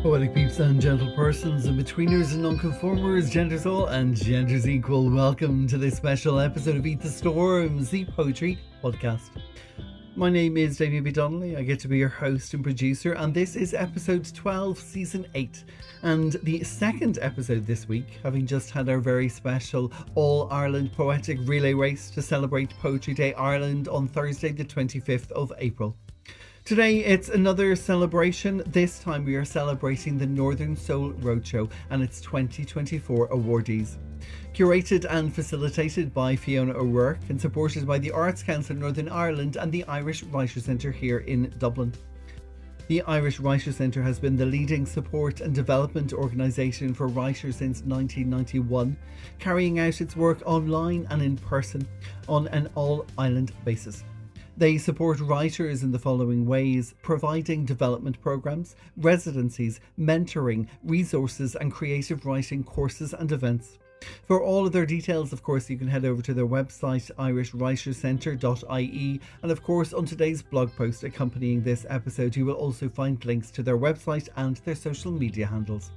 Poetic peeps and gentle persons, and betweeners and nonconformers, genders all and genders equal. Welcome to this special episode of Eat the Storms, the poetry podcast. My name is Damien B. Donnelly. I get to be your host and producer, and this is episode 12, season 8, and the second episode this week, having just had our very special All-Ireland Poetic Relay Race to celebrate Poetry Day Ireland on Thursday the 25th of April. Today it's another celebration. This time we are celebrating the Northern Soul Roadshow and its 2024 awardees. Curated and facilitated by Fiona O'Rourke and supported by the Arts Council Northern Ireland and the Irish Writers Centre here in Dublin. The Irish Writers Centre has been the leading support and development organisation for writers since 1991, carrying out its work online and in person on an all-island basis. They support writers in the following ways: providing development programmes, residencies, mentoring, resources and creative writing courses and events. For all of their details, of course, you can head over to their website, irishwriterscentre.ie, and of course on today's blog post accompanying this episode you will also find links to their website and their social media handles.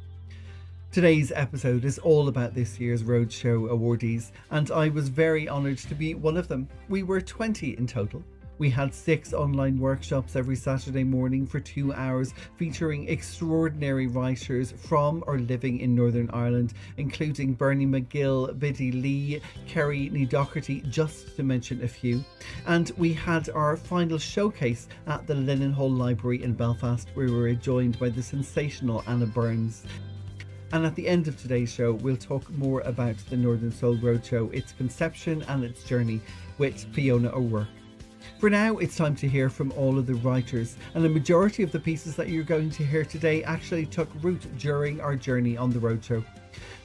Today's episode is all about this year's Roadshow awardees, and I was very honoured to be one of them. We were 20 in total. We had 6 online workshops every Saturday morning for 2 hours, featuring extraordinary writers from or living in Northern Ireland, including Bernie McGill, Biddy Lee, Kerry Nee Doherty, just to mention a few. And we had our final showcase at the Linen-Hall Library in Belfast, where we were joined by the sensational Anna Burns. And at the end of today's show, we'll talk more about the Northern Soul Roadshow, its conception and its journey, with Fiona O'Rourke. For now, it's time to hear from all of the writers, and the majority of the pieces that you're going to hear today actually took root during our journey on the roadshow.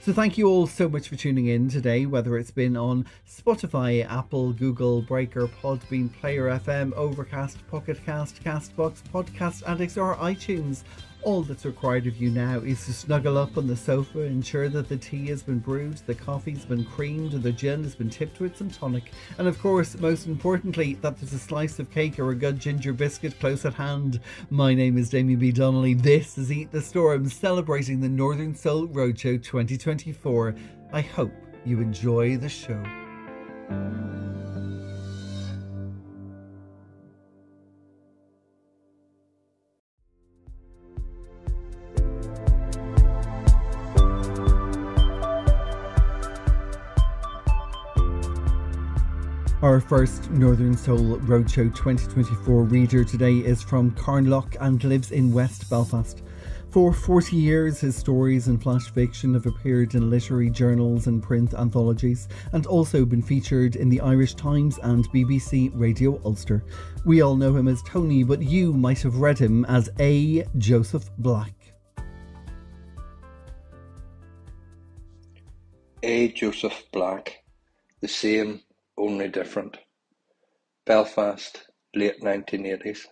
So thank you all so much for tuning in today, whether it's been on Spotify, Apple, Google, Breaker, Podbean, Player FM, Overcast, Pocket Cast, Castbox, Podcast Addicts or iTunes. All that's required of you now is to snuggle up on the sofa, ensure that the tea has been brewed, the coffee's been creamed, and the gin has been tipped with some tonic. And of course, most importantly, that there's a slice of cake or a good ginger biscuit close at hand. My name is Damien B. Donnelly. This is Eat the Storm, celebrating the Northern Soul Roadshow 2024. I hope you enjoy the show. Our first Northern Soul Roadshow 2024 reader today is from Carnlough and lives in West Belfast. For 40 years, his stories and flash fiction have appeared in literary journals and print anthologies, and also been featured in the Irish Times and BBC Radio Ulster. We all know him as Tony, but you might have read him as A. Joseph Black. A. Joseph Black, the same, only different. Belfast, late 1980s.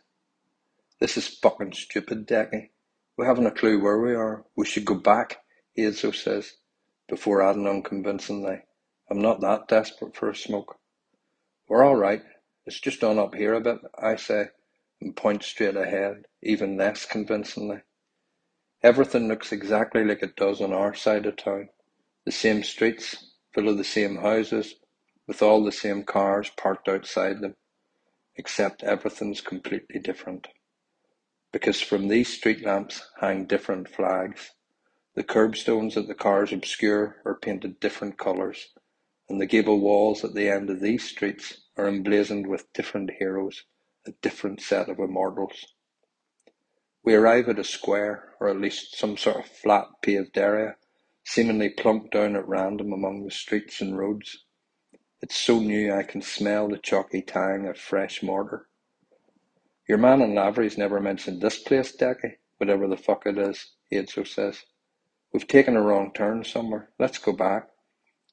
This is fucking stupid, Decky. We haven't a clue where we are. We should go back, Hazel says, before adding unconvincingly, I'm not that desperate for a smoke. We're all right. It's just on up here a bit, I say, and point straight ahead, even less convincingly. Everything looks exactly like it does on our side of town. The same streets, full of the same houses, with all the same cars parked outside them, except everything's completely different. Because from these street lamps hang different flags. The curbstones that the cars obscure are painted different colours, and the gable walls at the end of these streets are emblazoned with different heroes, a different set of immortals. We arrive at a square, or at least some sort of flat paved area, seemingly plunked down at random among the streets and roads. It's so new I can smell the chalky tang of fresh mortar. Your man in Lavery's never mentioned this place, Decky, whatever the fuck it is, Hazel says. We've taken a wrong turn somewhere. Let's go back.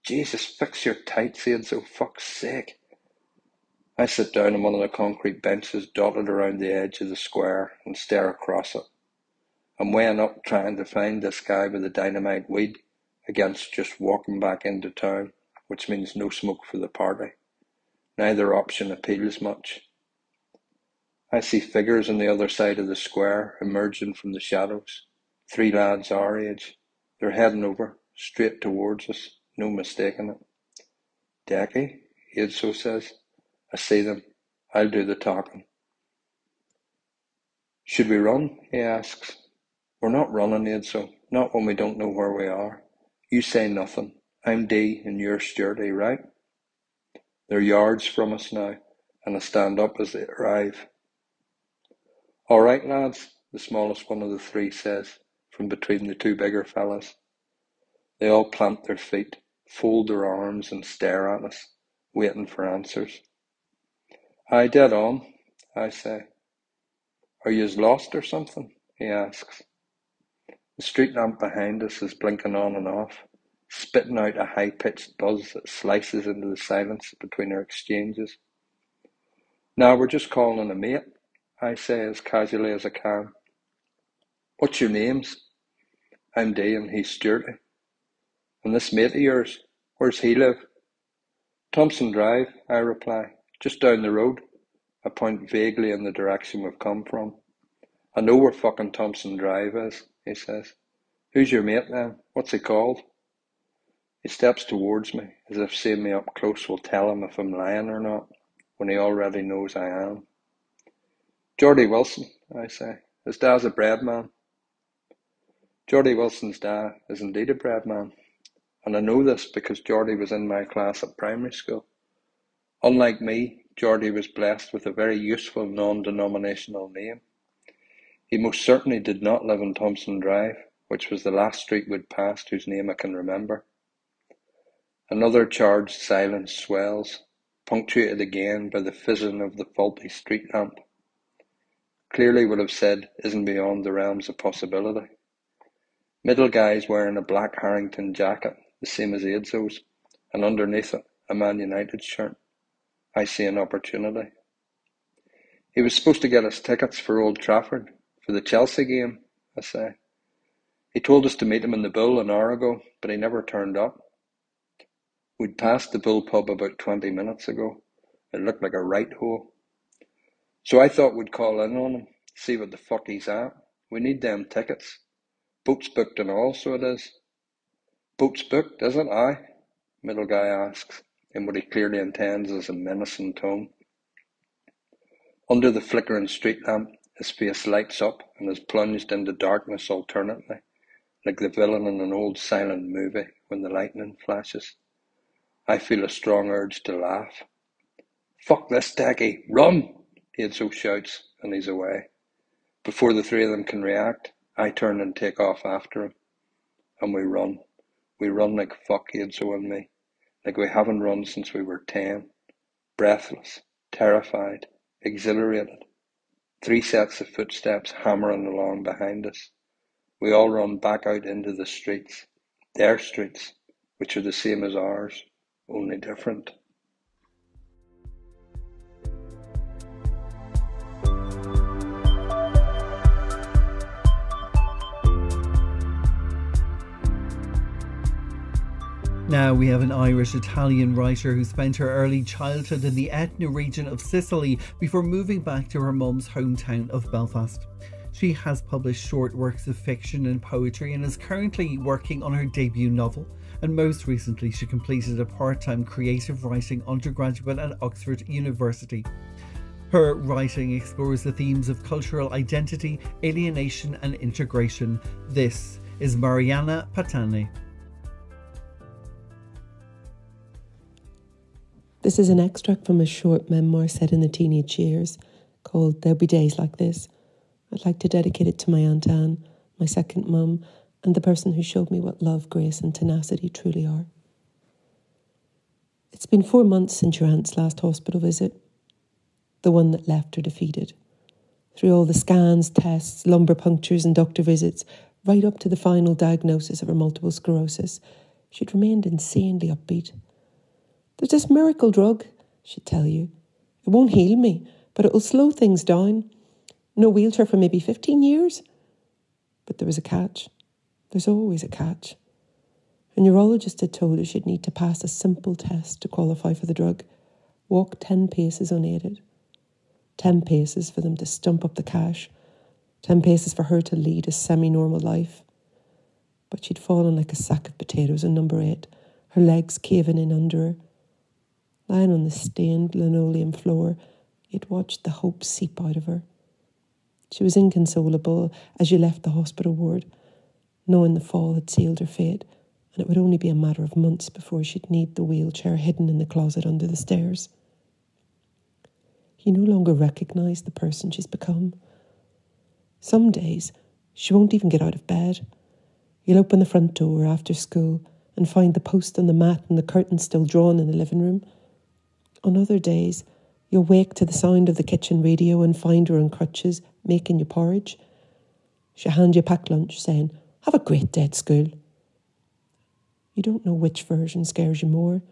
Jesus, fix your tights, Hazel, fuck's sake. I sit down on one of the concrete benches dotted around the edge of the square and stare across it. I'm weighing up trying to find this guy with the dynamite weed against just walking back into town, which means no smoke for the party. Neither option appeals much. I see figures on the other side of the square emerging from the shadows, 3 lads our age. They're heading over, straight towards us, no mistaking it. Decky, Edzo says. I see them. I'll do the talking. Should we run? He asks. We're not running, Edzo. Not when we don't know where we are. You say nothing. I'm D and you're Sturdy, right? They're yards from us now, and I stand up as they arrive. All right, lads, the smallest one of the 3 says, from between the 2 bigger fellas. They all plant their feet, fold their arms and stare at us, waiting for answers. Aye, dead on, I say. Are yous lost or something? He asks. The street lamp behind us is blinking on and off, spitting out a high-pitched buzz that slices into the silence between our exchanges. Nah, we're just calling a mate, I say as casually as I can. What's your names? I'm D and he's Sturdy. And this mate of yours, where's he live? Thompson Drive, I reply, just down the road. I point vaguely in the direction we've come from. I know where fucking Thompson Drive is, he says. Who's your mate then? What's he called? He steps towards me, as if seeing me up close will tell him if I'm lying or not, when he already knows I am. Geordie Wilson, I say. His dad's a bread man. Geordie Wilson's dad is indeed a bread man, and I know this because Geordie was in my class at primary school. Unlike me, Geordie was blessed with a very useful non-denominational name. He most certainly did not live in Thompson Drive, which was the last street we'd passed whose name I can remember. Another charged silence swells, punctuated again by the fizzing of the faulty street lamp. Clearly what I've said isn't beyond the realms of possibility. Middle guy's wearing a black Harrington jacket, the same as Edzo's, and underneath it a Man United shirt. I see an opportunity. He was supposed to get us tickets for Old Trafford, for the Chelsea game, I say. He told us to meet him in the Bull an hour ago, but he never turned up. We'd passed the Bull pub about 20 minutes ago. It looked like a right hole. So I thought we'd call in on him, see what the fuck he's at. We need them tickets. Boat's booked and all, so it is. Boat's booked, is it? Aye? Middle guy asks, in what he clearly intends as a menacing tone. Under the flickering street lamp, his face lights up and is plunged into darkness alternately, like the villain in an old silent movie when the lightning flashes. I feel a strong urge to laugh. Fuck this, Decky! Run! Edzo shouts, and he's away. Before the 3 of them can react, I turn and take off after him. And we run. We run like fuck, Edzo and me. Like we haven't run since we were 10. Breathless, terrified, exhilarated. 3 sets of footsteps hammering along behind us. We all run back out into the streets. Their streets, which are the same as ours, only different. Now we have an Irish-Italian writer who spent her early childhood in the Etna region of Sicily before moving back to her mum's hometown of Belfast. She has published short works of fiction and poetry and is currently working on her debut novel, and most recently she completed a part-time creative writing undergraduate at Oxford University. Her writing explores the themes of cultural identity, alienation and integration. This is Mariana Patani. This is an extract from a short memoir set in the teenage years called There'll Be Days Like This. I'd like to dedicate it to my Aunt Anne, my second mum, and the person who showed me what love, grace and tenacity truly are. It's been 4 months since your aunt's last hospital visit, the one that left her defeated. Through all the scans, tests, lumbar punctures and doctor visits, right up to the final diagnosis of her multiple sclerosis, she'd remained insanely upbeat. There's this miracle drug, she'd tell you. It won't heal me, but it'll slow things down. No wheelchair for maybe 15 years. But there was a catch. There's always a catch. A neurologist had told her she'd need to pass a simple test to qualify for the drug. Walk 10 paces unaided. 10 paces for them to stump up the cash. 10 paces for her to lead a semi-normal life. But she'd fallen like a sack of potatoes on number 8, her legs caving in under her. Lying on the stained linoleum floor, you'd watched the hope seep out of her. She was inconsolable as you left the hospital ward, knowing the fall had sealed her fate, and it would only be a matter of months before she'd need the wheelchair hidden in the closet under the stairs. You no longer recognise the person she's become. Some days, she won't even get out of bed. You'll open the front door after school and find the post on the mat and the curtains still drawn in the living room. On other days, you'll wake to the sound of the kitchen radio and find her on crutches, making you porridge. She'll hand you a packed lunch, saying, "Have a great day at school." You don't know which version scares you more,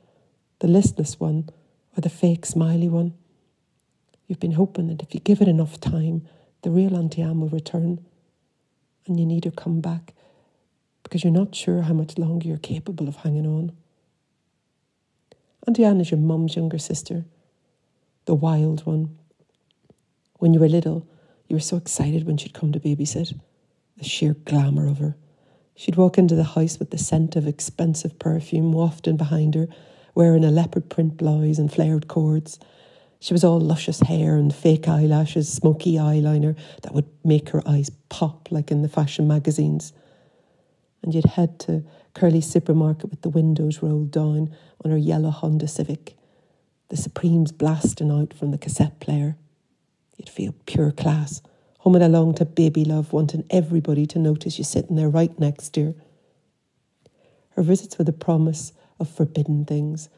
the listless one or the fake smiley one. You've been hoping that if you give it enough time, the real Auntie Anne will return, and you need her come back because you're not sure how much longer you're capable of hanging on. Auntie Anne is your mum's younger sister, the wild one. When you were little, you were so excited when she'd come to babysit, the sheer glamour of her. She'd walk into the house with the scent of expensive perfume wafting behind her, wearing a leopard print blouse and flared cords. She was all luscious hair and fake eyelashes, smoky eyeliner that would make her eyes pop like in the fashion magazines. And you'd head to Curly's supermarket with the windows rolled down on her yellow Honda Civic, the Supremes blasting out from the cassette player. You'd feel pure class, humming along to Baby Love, wanting everybody to notice you sitting there right next to her. Her visits were the promise of forbidden things,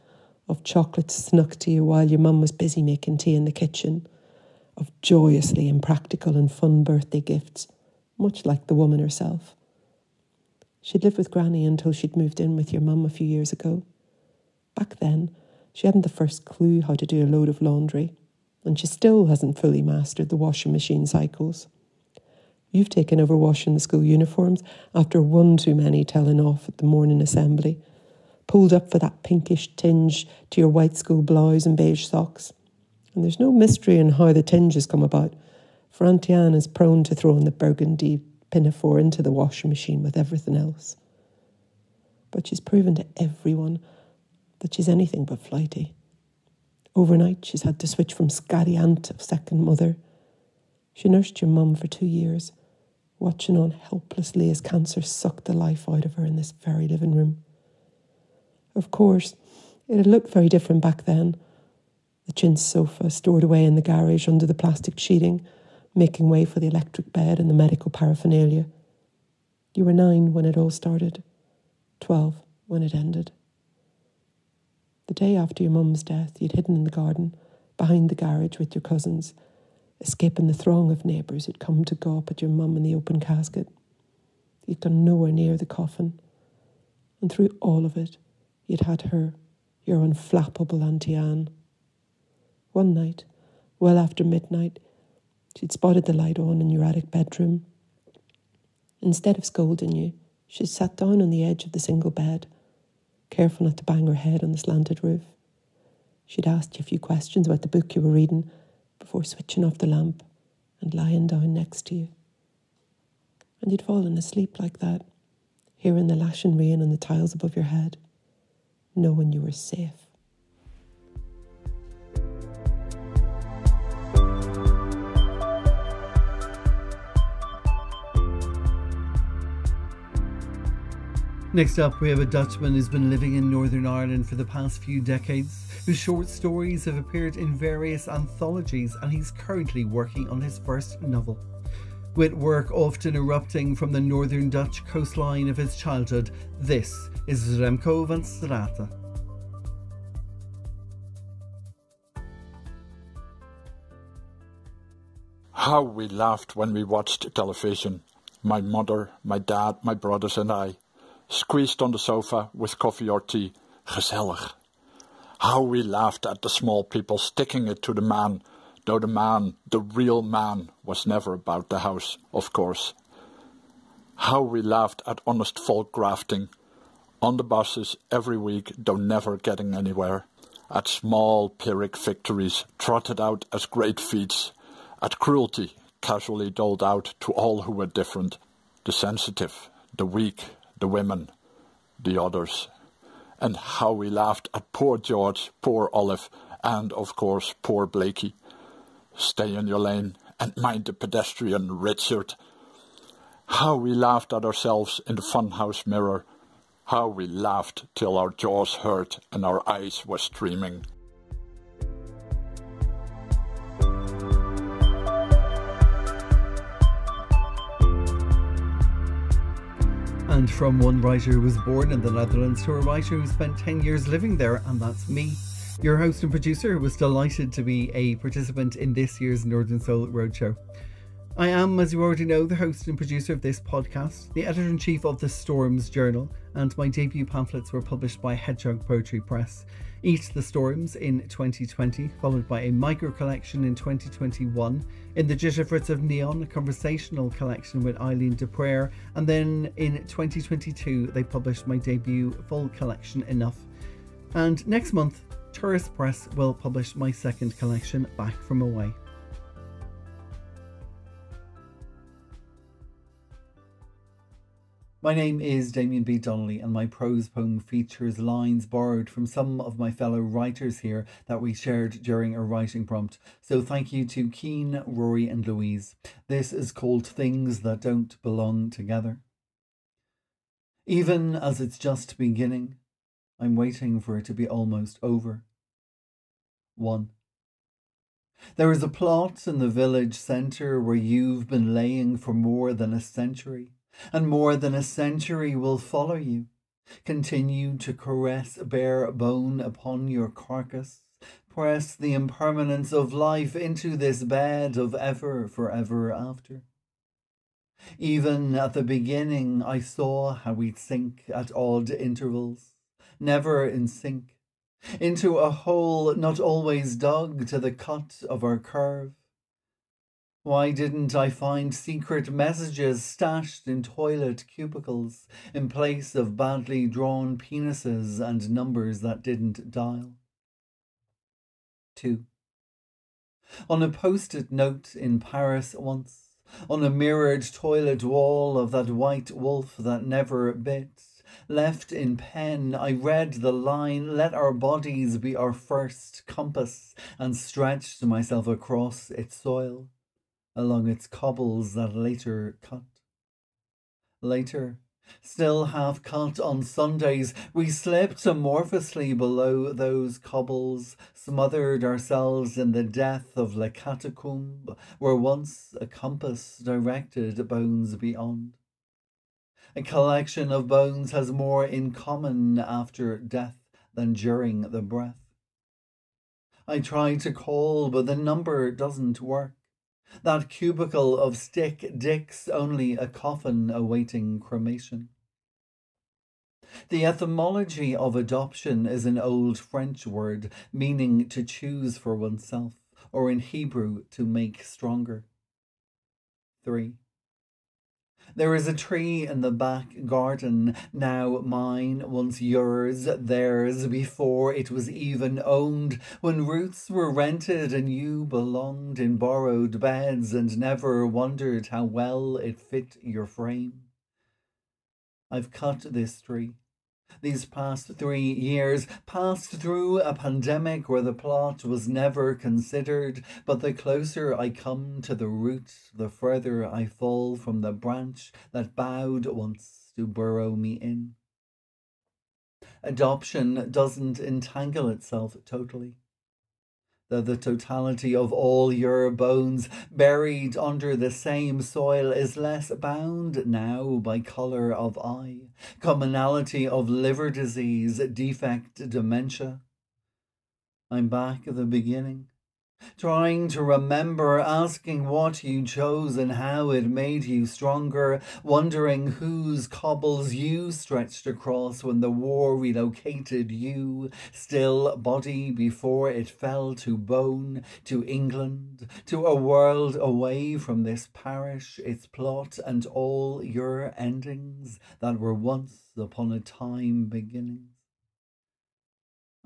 of chocolates snuck to you while your mum was busy making tea in the kitchen, of joyously impractical and fun birthday gifts, much like the woman herself. She'd lived with Granny until she'd moved in with your mum a few years ago. Back then, she hadn't the first clue how to do a load of laundry, and she still hasn't fully mastered the washing machine cycles. You've taken over washing the school uniforms after one too many telling off at the morning assembly, pulled up for that pinkish tinge to your white school blouse and beige socks. And there's no mystery in how the tinges come about, for Auntie Anne is prone to throwing the burgundy pinafore into the washing machine with everything else. But she's proven to everyone that she's anything but flighty. Overnight, she's had to switch from scatty aunt of second mother. She nursed your mum for 2 years, watching on helplessly as cancer sucked the life out of her in this very living room. Of course, it had looked very different back then. The chintz sofa stored away in the garage under the plastic sheeting, making way for the electric bed and the medical paraphernalia. You were 9 when it all started, 12 when it ended. The day after your mum's death, you'd hidden in the garden, behind the garage with your cousins, escaping the throng of neighbours who'd come to gawp at your mum in the open casket. You'd gone nowhere near the coffin, and through all of it, you'd had her, your unflappable Auntie Anne. One night, well after midnight, she'd spotted the light on in your attic bedroom. Instead of scolding you, she'd sat down on the edge of the single bed, careful not to bang her head on the slanted roof. She'd asked you a few questions about the book you were reading before switching off the lamp and lying down next to you. And you'd fallen asleep like that, hearing the lashing rain on the tiles above your head, knowing you were safe. Next up, we have a Dutchman who's been living in Northern Ireland for the past few decades, whose short stories have appeared in various anthologies, and he's currently working on his first novel. With work often erupting from the northern Dutch coastline of his childhood, this is Remco van Straten. How we laughed when we watched television. My mother, my dad, my brothers and I. Squeezed on the sofa with coffee or tea. Gezellig. How we laughed at the small people sticking it to the man, though the man, the real man, was never about the house, of course. How we laughed at honest folk grafting. On the buses every week, though never getting anywhere. At small Pyrrhic victories trotted out as great feats. At cruelty casually doled out to all who were different. The sensitive, the weak, the women, the others, and how we laughed at poor George, poor Olive, and of course poor Blakey. Stay in your lane and mind the pedestrian, Richard. How we laughed at ourselves in the funhouse mirror. How we laughed till our jaws hurt and our eyes were streaming. And from one writer who was born in the Netherlands to a writer who spent 10 years living there, and that's me, your host and producer, who was delighted to be a participant in this year's Northern Soul Roadshow. I am, as you already know, the host and producer of this podcast, the editor-in-chief of the Storms Journal, and my debut pamphlets were published by Hedgehog Poetry Press. Eat the Storms in 2020, followed by a micro collection in 2021, in the Jitterfoots of Neon, a conversational collection with Eileen de Prayer, and then in 2022 they published my debut full collection, Enough. And next month, Tourist Press will publish my second collection, Back From Away. My name is Damien B. Donnelly, and my prose poem features lines borrowed from some of my fellow writers here that we shared during a writing prompt. So thank you to Keane, Rory and Louise. This is called Things That Don't Belong Together. Even as it's just beginning, I'm waiting for it to be almost over. 1. There is a plot in the village centre where you've been laying for more than a century. And more than a century will follow you. Continue to caress bare bone upon your carcass. Press the impermanence of life into this bed of ever, forever after. Even at the beginning I saw how we'd sink at odd intervals, never in sync, into a hole not always dug to the cut of our curve. Why didn't I find secret messages stashed in toilet cubicles in place of badly drawn penises and numbers that didn't dial? 2. On a post-it note in Paris once, on a mirrored toilet wall of that white wolf that never bit, left in pen, I read the line, "Let our bodies be our first compass," and stretched myself across its soil, along its cobbles that later cut. Later, still half cut on Sundays, we slipped amorphously below those cobbles, smothered ourselves in the death of Le Catacombe, where once a compass directed bones beyond. A collection of bones has more in common after death than during the breath. I try to call, but the number doesn't work. That cubicle of stick dicks, only a coffin awaiting cremation. The etymology of adoption is an old French word meaning to choose for oneself, or in Hebrew, to make stronger. 3. There is a tree in the back garden, now mine, once yours, theirs, before it was even owned, when roots were rented and you belonged in borrowed beds and never wondered how well it fit your frame. I've cut this tree. These past 3 years, passed through a pandemic where the plot was never considered, but the closer I come to the root, the further I fall from the branch that bowed once to burrow me in. Adoption doesn't entangle itself totally. The totality of all your bones buried under the same soil is less bound now by colour of eye, commonality of liver disease, defect, dementia. I'm back at the beginning, trying to remember, asking what you chose and how it made you stronger, wondering whose cobbles you stretched across when the war relocated you, still body before it fell to bone, to England, to a world away from this parish, its plot and all your endings that were once upon a time beginnings.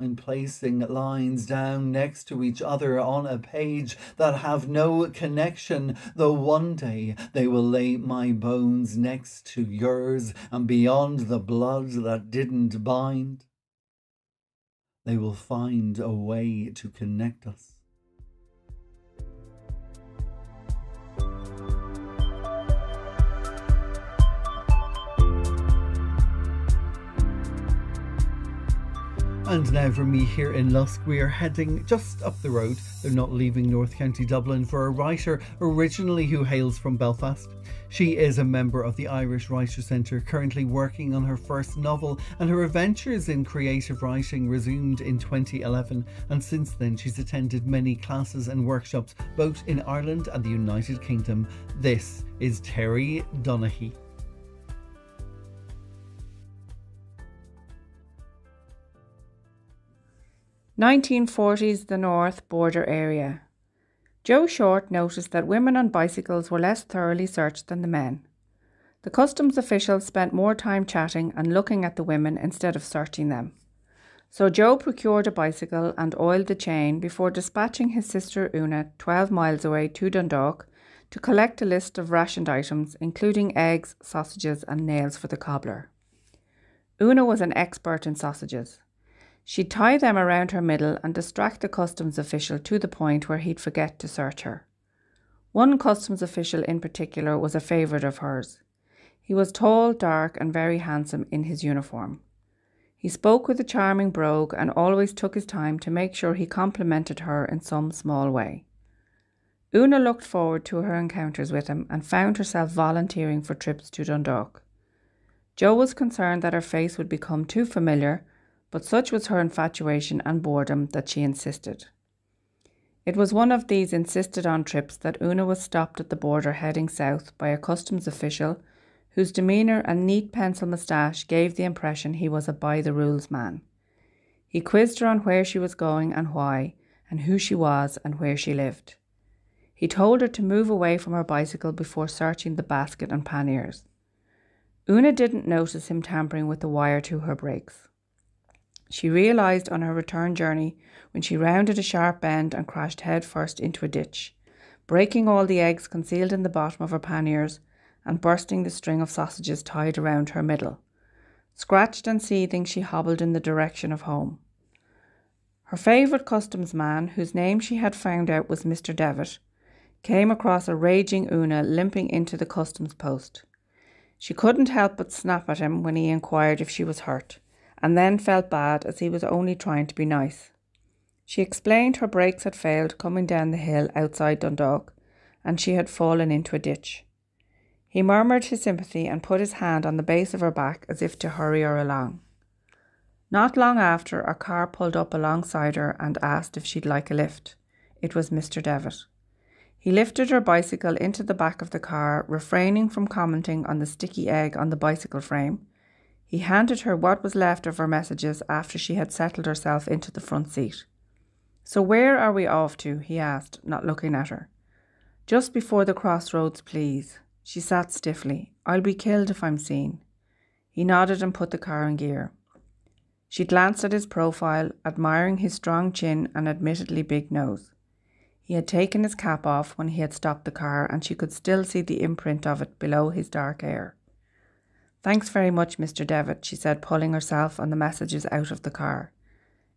and placing lines down next to each other on a page that have no connection, though one day they will lay my bones next to yours, and beyond the blood that didn't bind, they will find a way to connect us. And now for me here in Lusk, we are heading just up the road. They're not leaving North County Dublin for a writer originally who hails from Belfast. She is a member of the Irish Writers' Centre, currently working on her first novel, and her adventures in creative writing resumed in 2011, and since then she's attended many classes and workshops both in Ireland and the United Kingdom. This is Terry Donaghy. (1940s) the North border area. Joe Short noticed that women on bicycles were less thoroughly searched than the men. The customs officials spent more time chatting and looking at the women instead of searching them. So Joe procured a bicycle and oiled the chain before dispatching his sister Una 12 miles away to Dundalk to collect a list of rationed items, including eggs, sausages and nails for the cobbler. Una was an expert in sausages. She'd tie them around her middle and distract the customs official to the point where he'd forget to search her. One customs official in particular was a favourite of hers. He was tall, dark and very handsome in his uniform. He spoke with a charming brogue and always took his time to make sure he complimented her in some small way. Una looked forward to her encounters with him and found herself volunteering for trips to Dundalk. Joe was concerned that her face would become too familiar, but such was her infatuation and boredom that she insisted. It was one of these insisted-on trips that Una was stopped at the border heading south by a customs official whose demeanour and neat pencil moustache gave the impression he was a by-the-rules man. He quizzed her on where she was going and why, and who she was and where she lived. He told her to move away from her bicycle before searching the basket and panniers. Una didn't notice him tampering with the wire to her brakes. She realised on her return journey when she rounded a sharp bend and crashed headfirst into a ditch, breaking all the eggs concealed in the bottom of her panniers and bursting the string of sausages tied around her middle. Scratched and seething, she hobbled in the direction of home. Her favourite customs man, whose name she had found out was Mr. Devitt, came across a raging Una limping into the customs post. She couldn't help but snap at him when he inquired if she was hurt, and then felt bad as he was only trying to be nice. She explained her brakes had failed coming down the hill outside Dundalk, and she had fallen into a ditch. He murmured his sympathy and put his hand on the base of her back as if to hurry her along. Not long after, a car pulled up alongside her and asked if she'd like a lift. It was Mr. Devitt. He lifted her bicycle into the back of the car, refraining from commenting on the sticky egg on the bicycle frame. He handed her what was left of her messages after she had settled herself into the front seat. "So where are we off to?" he asked, not looking at her. "Just before the crossroads, please." She sat stiffly. "I'll be killed if I'm seen." He nodded and put the car in gear. She glanced at his profile, admiring his strong chin and admittedly big nose. He had taken his cap off when he had stopped the car, and she could still see the imprint of it below his dark hair. "Thanks very much, Mr. Devitt," she said, pulling herself and the messages out of the car.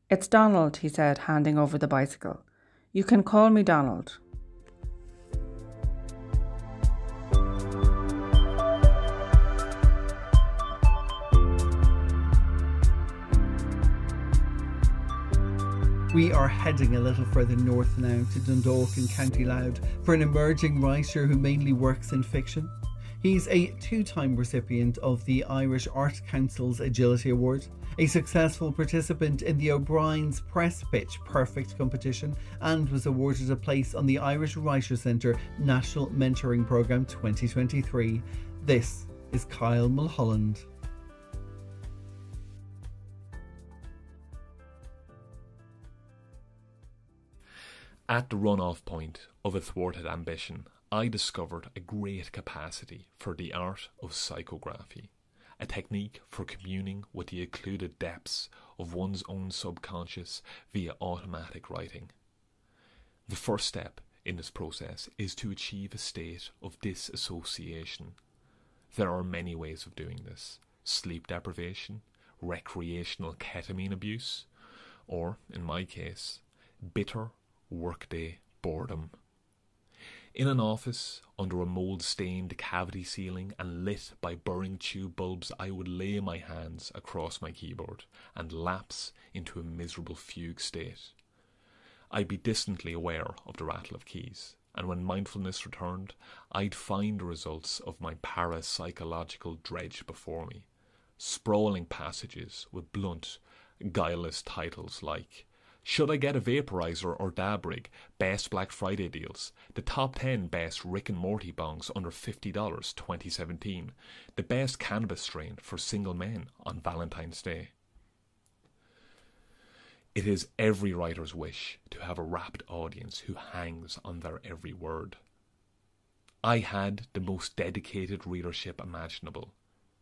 "It's Donald," he said, handing over the bicycle. "You can call me Donald." We are heading a little further north now to Dundalk in County Louth for an emerging writer who mainly works in fiction. He's a two-time recipient of the Irish Art Council's Agility Award, a successful participant in the O'Brien's Press Pitch Perfect competition, and was awarded a place on the Irish Writers' Centre National Mentoring Programme 2023. This is Kyle Mulholland. At the run-off point of a thwarted ambition, I discovered a great capacity for the art of psychography, a technique for communing with the occluded depths of one's own subconscious via automatic writing. The first step in this process is to achieve a state of disassociation. There are many ways of doing this: sleep deprivation, recreational ketamine abuse, or, in my case, bitter workday boredom. In an office, under a mould-stained cavity ceiling and lit by burning tube bulbs, I would lay my hands across my keyboard and lapse into a miserable fugue state. I'd be distantly aware of the rattle of keys, and when mindfulness returned, I'd find the results of my parapsychological dredge before me. Sprawling passages with blunt, guileless titles like "Should I get a vaporizer or dab rig? Best Black Friday deals. The top 10 best Rick and Morty bongs under $50 2017. The best cannabis strain for single men on Valentine's Day." It is every writer's wish to have a rapt audience who hangs on their every word. I had the most dedicated readership imaginable.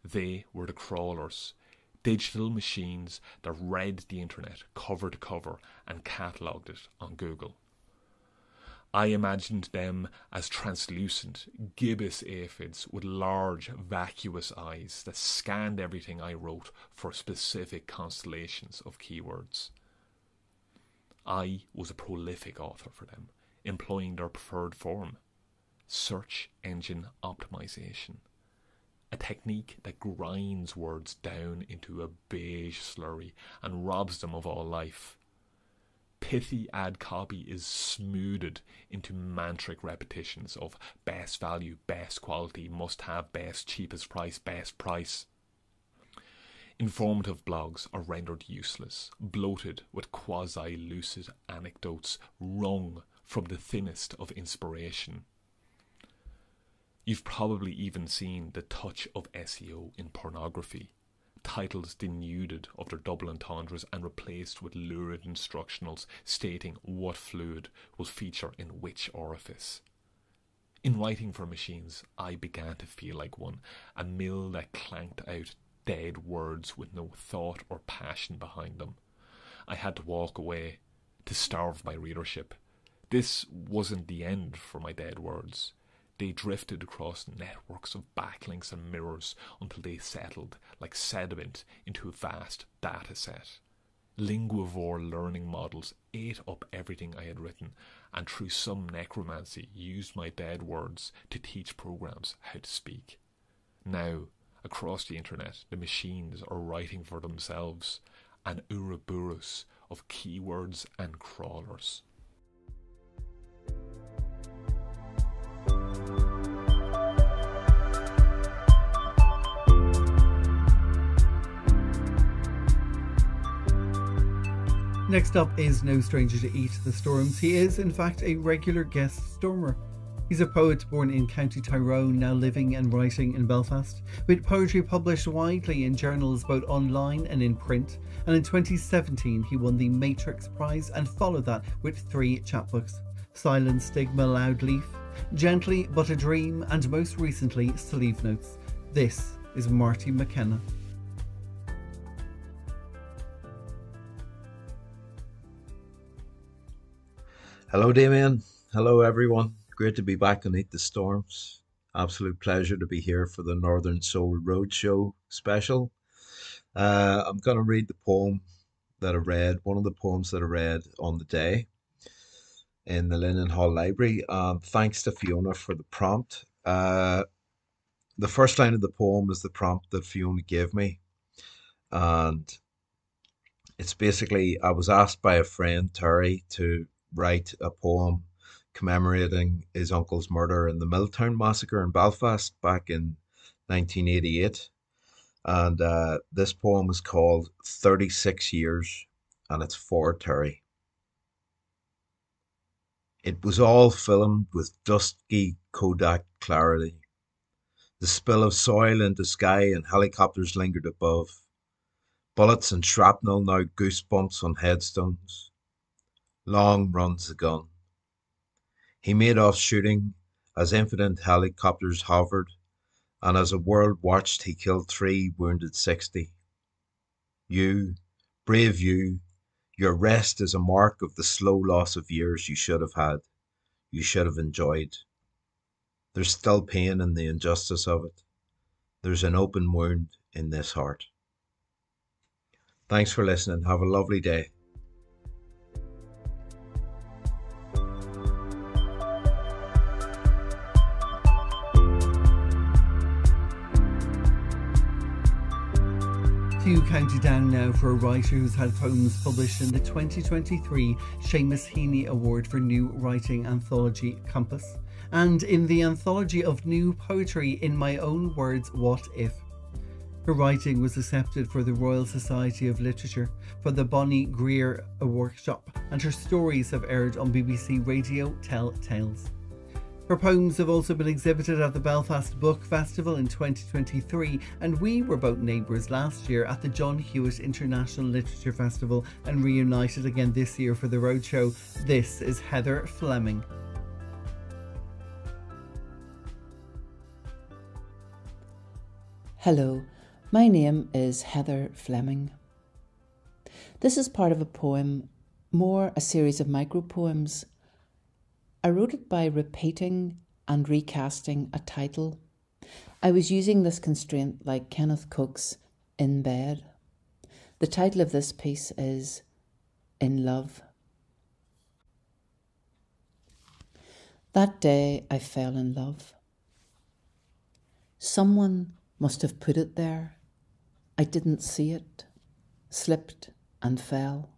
They were the crawlers, digital machines that read the internet cover to cover and catalogued it on Google. I imagined them as translucent, gibbous aphids with large, vacuous eyes that scanned everything I wrote for specific constellations of keywords. I was a prolific author for them, employing their preferred form: search engine optimization. A technique that grinds words down into a beige slurry and robs them of all life. Pithy ad copy is smoothed into mantric repetitions of best value, best quality, must have, best, cheapest price, best price. Informative blogs are rendered useless, bloated with quasi-lucid anecdotes wrung from the thinnest of inspiration. You've probably even seen the touch of SEO in pornography, titles denuded of their double entendres and replaced with lurid instructionals stating what fluid will feature in which orifice. In writing for machines, I began to feel like one, a mill that clanked out dead words with no thought or passion behind them. I had to walk away, to starve my readership. This wasn't the end for my dead words. They drifted across networks of backlinks and mirrors until they settled like sediment into a vast data set. Linguivore learning models ate up everything I had written, and through some necromancy used my dead words to teach programs how to speak. Now, across the internet, the machines are writing for themselves, an Ouroboros of keywords and crawlers. Next up is no stranger to Eat the Storms. He is, in fact, a regular guest stormer. He's a poet born in County Tyrone, now living and writing in Belfast, with poetry published widely in journals both online and in print, and in 2017 he won the Matrix Prize and followed that with 3 chapbooks: Silent Stigma, Loud Leaf, Gently But a Dream, and most recently Sleeve Notes. This is Marty McKenna. Hello Damien, hello everyone. Great to be back on Eat the Storms. Absolute pleasure to be here for the Northern Soul Roadshow special. I'm going to read the poem that I read, one of the poems that I read on the day in the Linen Hall Library. Thanks to Fiona for the prompt. The first line of the poem is the prompt that Fiona gave me. And it's basically, I was asked by a friend, Terry, to write a poem commemorating his uncle's murder in the Milltown Massacre in Belfast back in 1988. And this poem is called 36 Years, and it's for Terry. It was all filmed with dusky Kodak clarity. The spill of soil into sky and helicopters lingered above. Bullets and shrapnel, now goosebumps on headstones. Long runs the gun. He made off shooting as infinite helicopters hovered, and as the world watched, he killed 3, wounded 60. You, brave you, your rest is a mark of the slow loss of years you should have had, you should have enjoyed. There's still pain in the injustice of it. There's an open wound in this heart. Thanks for listening. Have a lovely day. To County Down now for a writer who's had poems published in the 2023 Seamus Heaney Award for New Writing Anthology Compass, and in the Anthology of New Poetry In My Own Words What If. Her writing was accepted for the Royal Society of Literature for the Bonnie Greer Workshop, and her stories have aired on BBC Radio Tell Tales. Her poems have also been exhibited at the Belfast Book Festival in 2023, and we were both neighbours last year at the John Hewitt International Literature Festival and reunited again this year for the Roadshow. This is Heather Fleming. Hello, my name is Heather Fleming. This is part of a poem, more a series of micro-poems. I wrote it by repeating and recasting a title. I was using this constraint like Kenneth Cook's In Bed. The title of this piece is In Love. That day I fell in love. Someone must have put it there. I didn't see it, slipped and fell.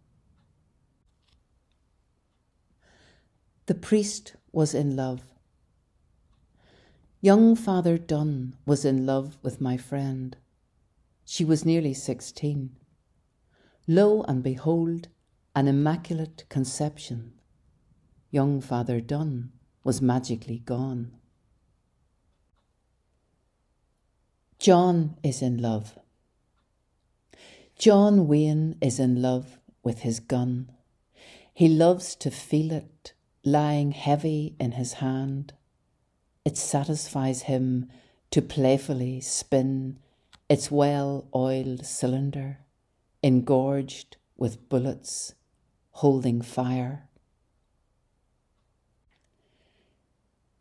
The priest was in love. Young Father Dunn was in love with my friend. She was nearly 16. Lo and behold, an immaculate conception. Young Father Dunn was magically gone. John is in love. John Wayne is in love with his gun. He loves to feel it lying heavy in his hand. It satisfies him to playfully spin its well-oiled cylinder, engorged with bullets, holding fire.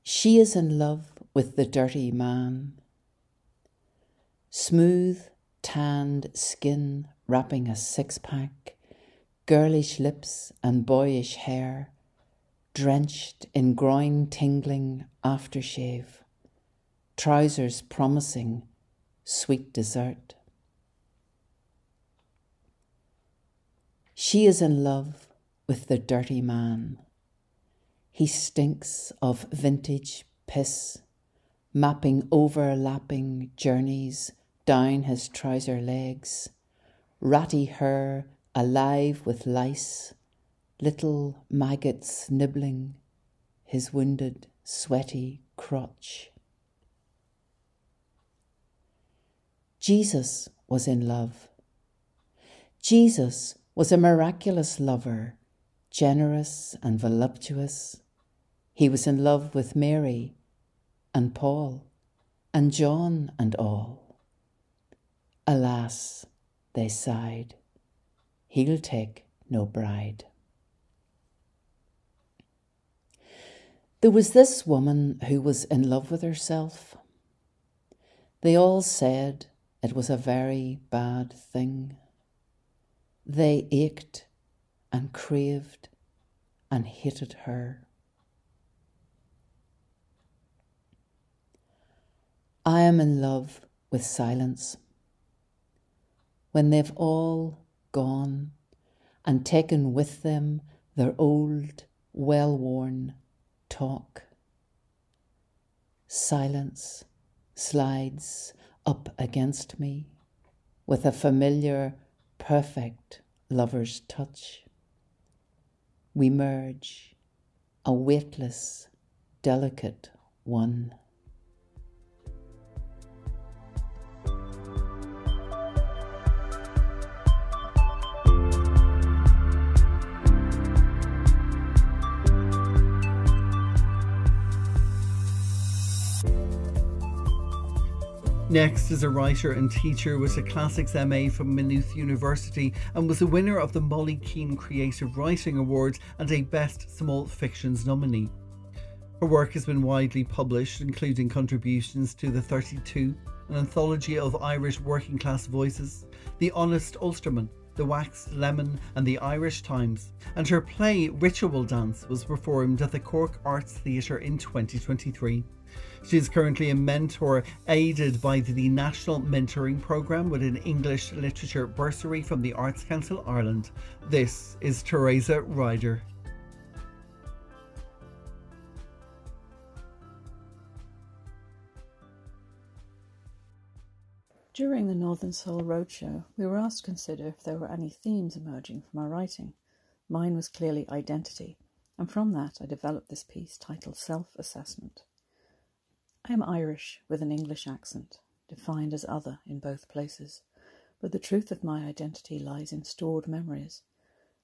She is in love with the dirty man. Smooth, tanned skin wrapping a six-pack, girlish lips and boyish hair, drenched in groin-tingling aftershave, trousers promising sweet dessert. She is in love with the dirty man. He stinks of vintage piss, mapping overlapping journeys down his trouser legs, ratty hair alive with lice, little maggots nibbling his wounded, sweaty crotch. Jesus was in love. Jesus was a miraculous lover, generous and voluptuous. He was in love with Mary and Paul and John and all. Alas, they sighed, he'll take no bride. There was this woman who was in love with herself. They all said it was a very bad thing. They ached and craved and hated her. I am in love with silence. When they've all gone and taken with them their old, well-worn talk. Silence slides up against me with a familiar, perfect lover's touch. We merge, a weightless, delicate one. Next is a writer and teacher with a Classics MA from Maynooth University and was a winner of the Molly Keane Creative Writing Award and a Best Small Fictions nominee. Her work has been widely published, including contributions to The 32, an anthology of Irish working class voices, The Honest Ulsterman, The Waxed Lemon and The Irish Times, and her play Ritual Dance was performed at the Cork Arts Theatre in 2023. She is currently a mentor aided by the National Mentoring Programme with an English Literature Bursary from the Arts Council Ireland. This is Teresa Ryder. During the Northern Soul Roadshow, we were asked to consider if there were any themes emerging from our writing. Mine was clearly identity, and from that I developed this piece titled Self-Assessment. I am Irish with an English accent, defined as other in both places, but the truth of my identity lies in stored memories,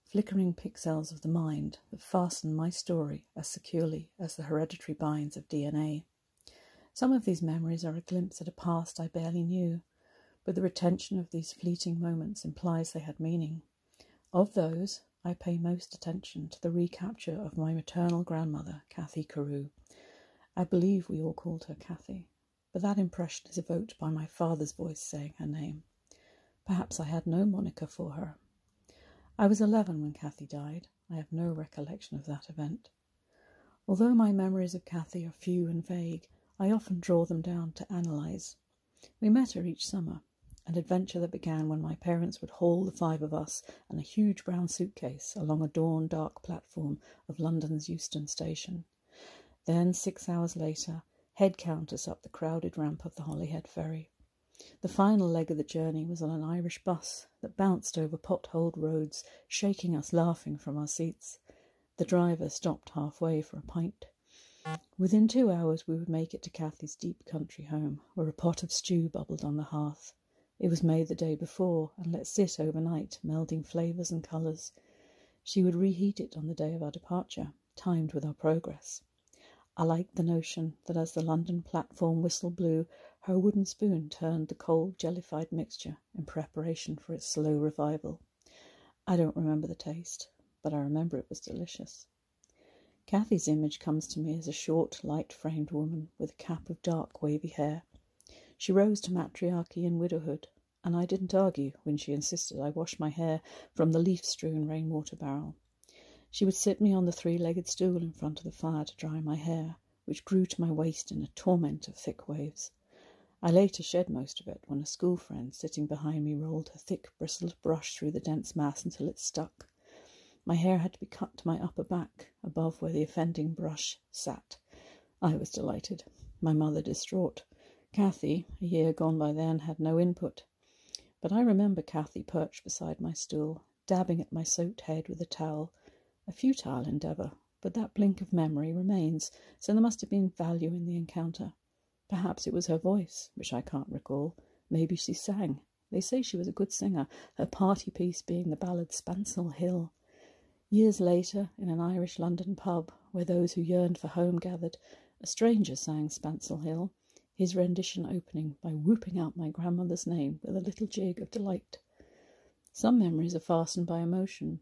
flickering pixels of the mind that fasten my story as securely as the hereditary binds of DNA. Some of these memories are a glimpse at a past I barely knew, but the retention of these fleeting moments implies they had meaning. Of those, I pay most attention to the recapture of my maternal grandmother, Cathy Carew. I believe we all called her Cathy, but that impression is evoked by my father's voice saying her name. Perhaps I had no moniker for her. I was 11 when Cathy died. I have no recollection of that event. Although my memories of Cathy are few and vague, I often draw them down to analyse. We met her each summer, an adventure that began when my parents would haul the 5 of us and a huge brown suitcase along a dawn-dark platform of London's Euston Station. Then, 6 hours later, head count us up the crowded ramp of the Holyhead Ferry. The final leg of the journey was on an Irish bus that bounced over potholed roads, shaking us laughing from our seats. The driver stopped halfway for a pint. Within 2 hours we would make it to Cathy's deep country home, where a pot of stew bubbled on the hearth. It was made the day before and let sit overnight, melding flavours and colours. She would reheat it on the day of our departure, timed with our progress. I liked the notion that as the London platform whistle blew, her wooden spoon turned the cold jellified mixture in preparation for its slow revival. I don't remember the taste, but I remember it was delicious. Cathy's image comes to me as a short, light-framed woman with a cap of dark, wavy hair. She rose to matriarchy and widowhood, and I didn't argue when she insisted I wash my hair from the leaf-strewn rainwater barrel. She would sit me on the 3-legged stool in front of the fire to dry my hair, which grew to my waist in a torment of thick waves. I later shed most of it when a school friend sitting behind me rolled her thick bristled brush through the dense mass until it stuck. My hair had to be cut to my upper back, above where the offending brush sat. I was delighted, my mother distraught. Cathy, a year gone by then, had no input. But I remember Cathy perched beside my stool, dabbing at my soaked head with a towel. A futile endeavour, but that blink of memory remains, so there must have been value in the encounter. Perhaps it was her voice, which I can't recall. Maybe she sang. They say she was a good singer, her party piece being the ballad Spancel Hill. Years later, in an Irish London pub, where those who yearned for home gathered, a stranger sang Spancel Hill, his rendition opening by whooping out my grandmother's name with a little jig of delight. Some memories are fastened by emotion.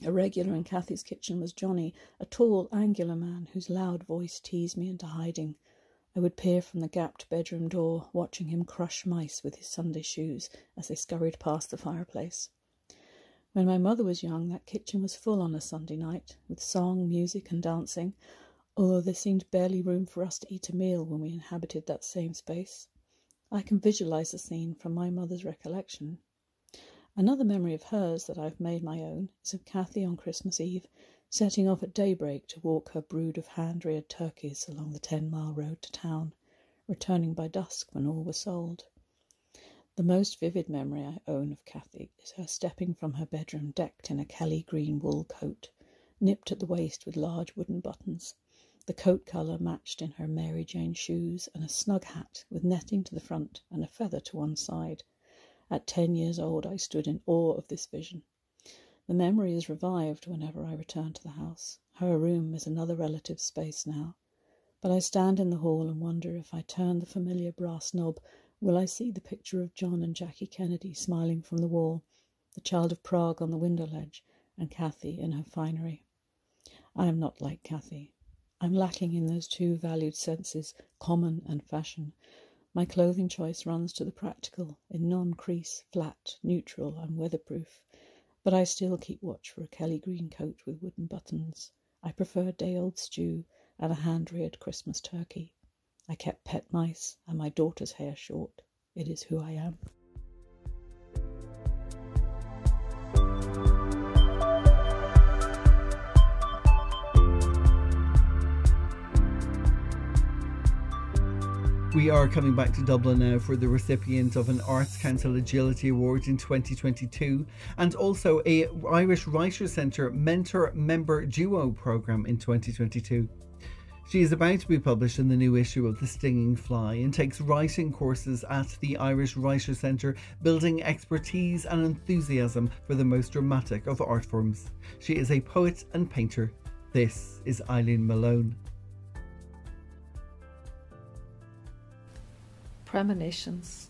A regular in Cathy's kitchen was Johnny, a tall, angular man whose loud voice teased me into hiding. I would peer from the gapped bedroom door, watching him crush mice with his Sunday shoes as they scurried past the fireplace. When my mother was young, that kitchen was full on a Sunday night, with song, music and dancing, although there seemed barely room for us to eat a meal when we inhabited that same space. I can visualise the scene from my mother's recollection. Another memory of hers that I've made my own is of Cathy on Christmas Eve, setting off at daybreak to walk her brood of hand-reared turkeys along the 10-mile road to town, returning by dusk when all was sold. The most vivid memory I own of Cathy is her stepping from her bedroom decked in a Kelly green wool coat, nipped at the waist with large wooden buttons. The coat colour matched in her Mary Jane shoes and a snug hat with netting to the front and a feather to one side. At 10 years old, I stood in awe of this vision. The memory is revived whenever I return to the house. Her room is another relative's space now. But I stand in the hall and wonder if I turn the familiar brass knob, will I see the picture of John and Jackie Kennedy smiling from the wall, the child of Prague on the window ledge, and Cathy in her finery. I am not like Cathy. I'm lacking in those two valued senses, common and fashion. My clothing choice runs to the practical, in non-crease, flat, neutral and weatherproof. But I still keep watch for a Kelly green coat with wooden buttons. I prefer day-old stew and a hand-reared Christmas turkey. I kept pet mice and my daughter's hair short. It is who I am. We are coming back to Dublin now for the recipient of an Arts Council Agility Award in 2022 and also a Irish Writers' Centre Mentor Member Duo programme in 2022. She is about to be published in the new issue of The Stinging Fly and takes writing courses at the Irish Writers' Centre, building expertise and enthusiasm for the most dramatic of art forms. She is a poet and painter. This is Eileen Malone. Premonitions.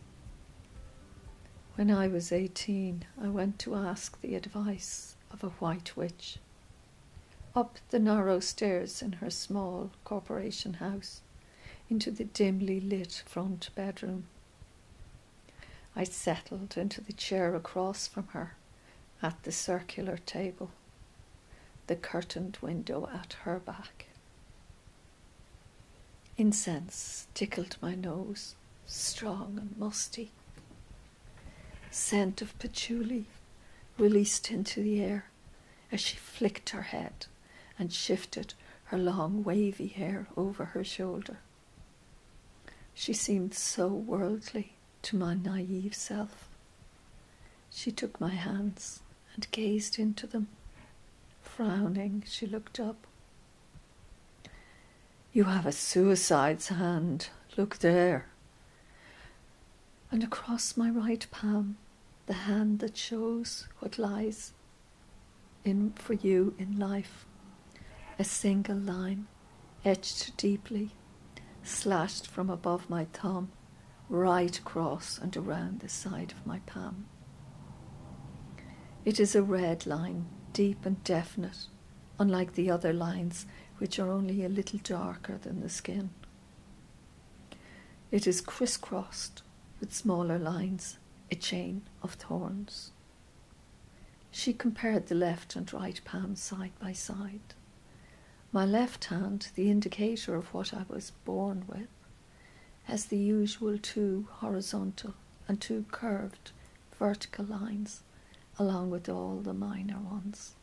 When I was 18, I went to ask the advice of a white witch. Up the narrow stairs in her small corporation house, into the dimly lit front bedroom. I settled into the chair across from her at the circular table, the curtained window at her back. Incense tickled my nose, strong and musty. Scent of patchouli released into the air as she flicked her head and shifted her long wavy hair over her shoulder. She seemed so worldly to my naive self. She took my hands and gazed into them. Frowning, she looked up. "You have a suicide's hand. Look there." And across my right palm, the hand that shows what lies in for you in life, a single line, etched deeply, slashed from above my thumb, right across and around the side of my palm. It is a red line, deep and definite, unlike the other lines, which are only a little darker than the skin. It is crisscrossed with smaller lines, a chain of thorns. She compared the left and right palms side by side. My left hand, the indicator of what I was born with, has the usual 2 horizontal and 2 curved vertical lines, along with all the minor ones.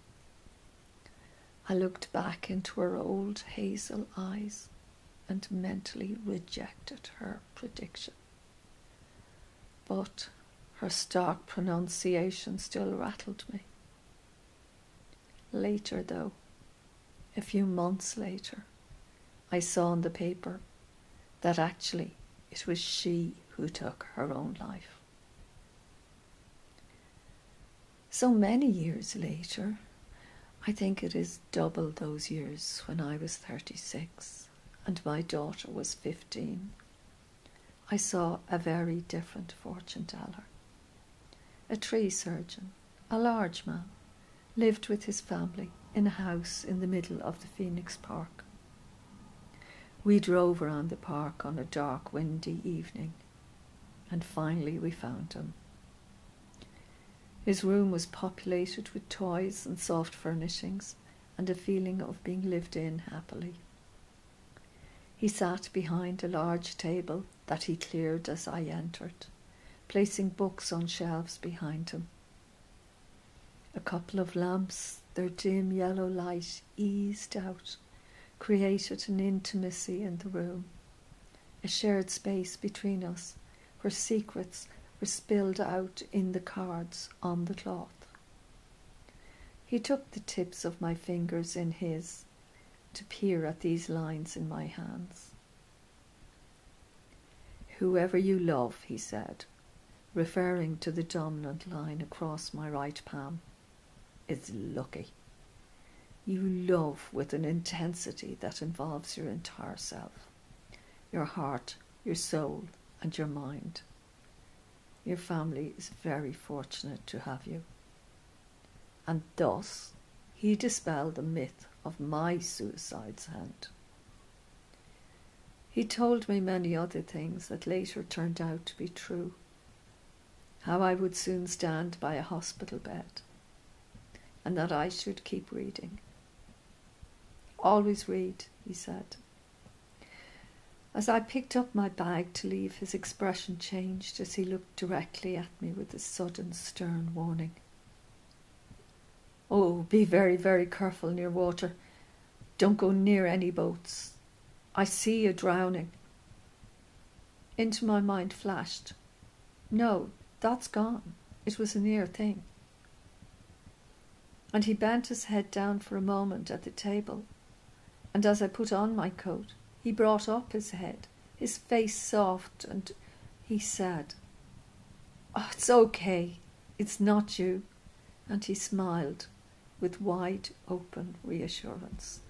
I looked back into her old hazel eyes and mentally rejected her prediction. But her stark pronunciation still rattled me. Later, though, a few months later, I saw in the paper that actually it was she who took her own life. So many years later, I think it is double those years when I was 36 and my daughter was 15, I saw a very different fortune teller. A tree surgeon, a large man, lived with his family in a house in the middle of the Phoenix Park. We drove around the park on a dark, windy evening, and finally we found him. His room was populated with toys and soft furnishings, and a feeling of being lived in happily. He sat behind a large table that he cleared as I entered, placing books on shelves behind him. A couple of lamps, their dim yellow light eased out, created an intimacy in the room, a shared space between us where secrets were spilled out in the cards on the cloth. He took the tips of my fingers in his to peer at these lines in my hands. "Whoever you love," he said, referring to the dominant line across my right palm, "is lucky. you love with an intensity that involves your entire self, your heart, your soul, and your mind. Your family is very fortunate to have you. And thus, he dispelled the myth of my suicide's hand. He told me many other things that later turned out to be true. How I would soon stand by a hospital bed, and that I should keep reading. Always read, he said. As I picked up my bag to leave, his expression changed as he looked directly at me with a sudden stern warning. Oh, be very, very careful near water. Don't go near any boats. I see you drowning. Into my mind flashed, no, that's gone. It was a near thing. And he bent his head down for a moment at the table, and as I put on my coat, he brought up his head, his face soft, and he said, "Oh, it's okay. It's not you." And he smiled with wide open reassurance.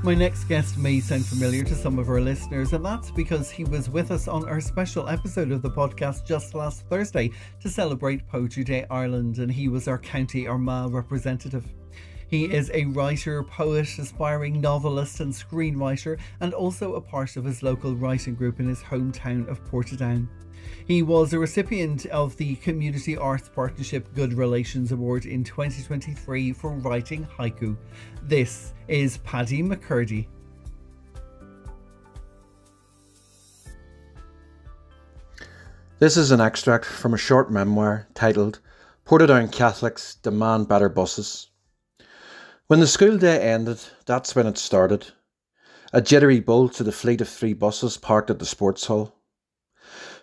My next guest may sound familiar to some of our listeners, and that's because he was with us on our special episode of the podcast just last Thursday to celebrate Poetry Day Ireland, and he was our County Armagh representative. He is a writer, poet, aspiring novelist and screenwriter, and also a part of his local writing group in his hometown of Portadown. He was a recipient of the Community Arts Partnership Good Relations Award in 2023 for writing haiku. This is Paddy McCurdy. This is an extract from a short memoir titled Portadown Catholics Demand Better Buses. When the school day ended, that's when it started. A jittery bolt to the fleet of 3 buses parked at the sports hall.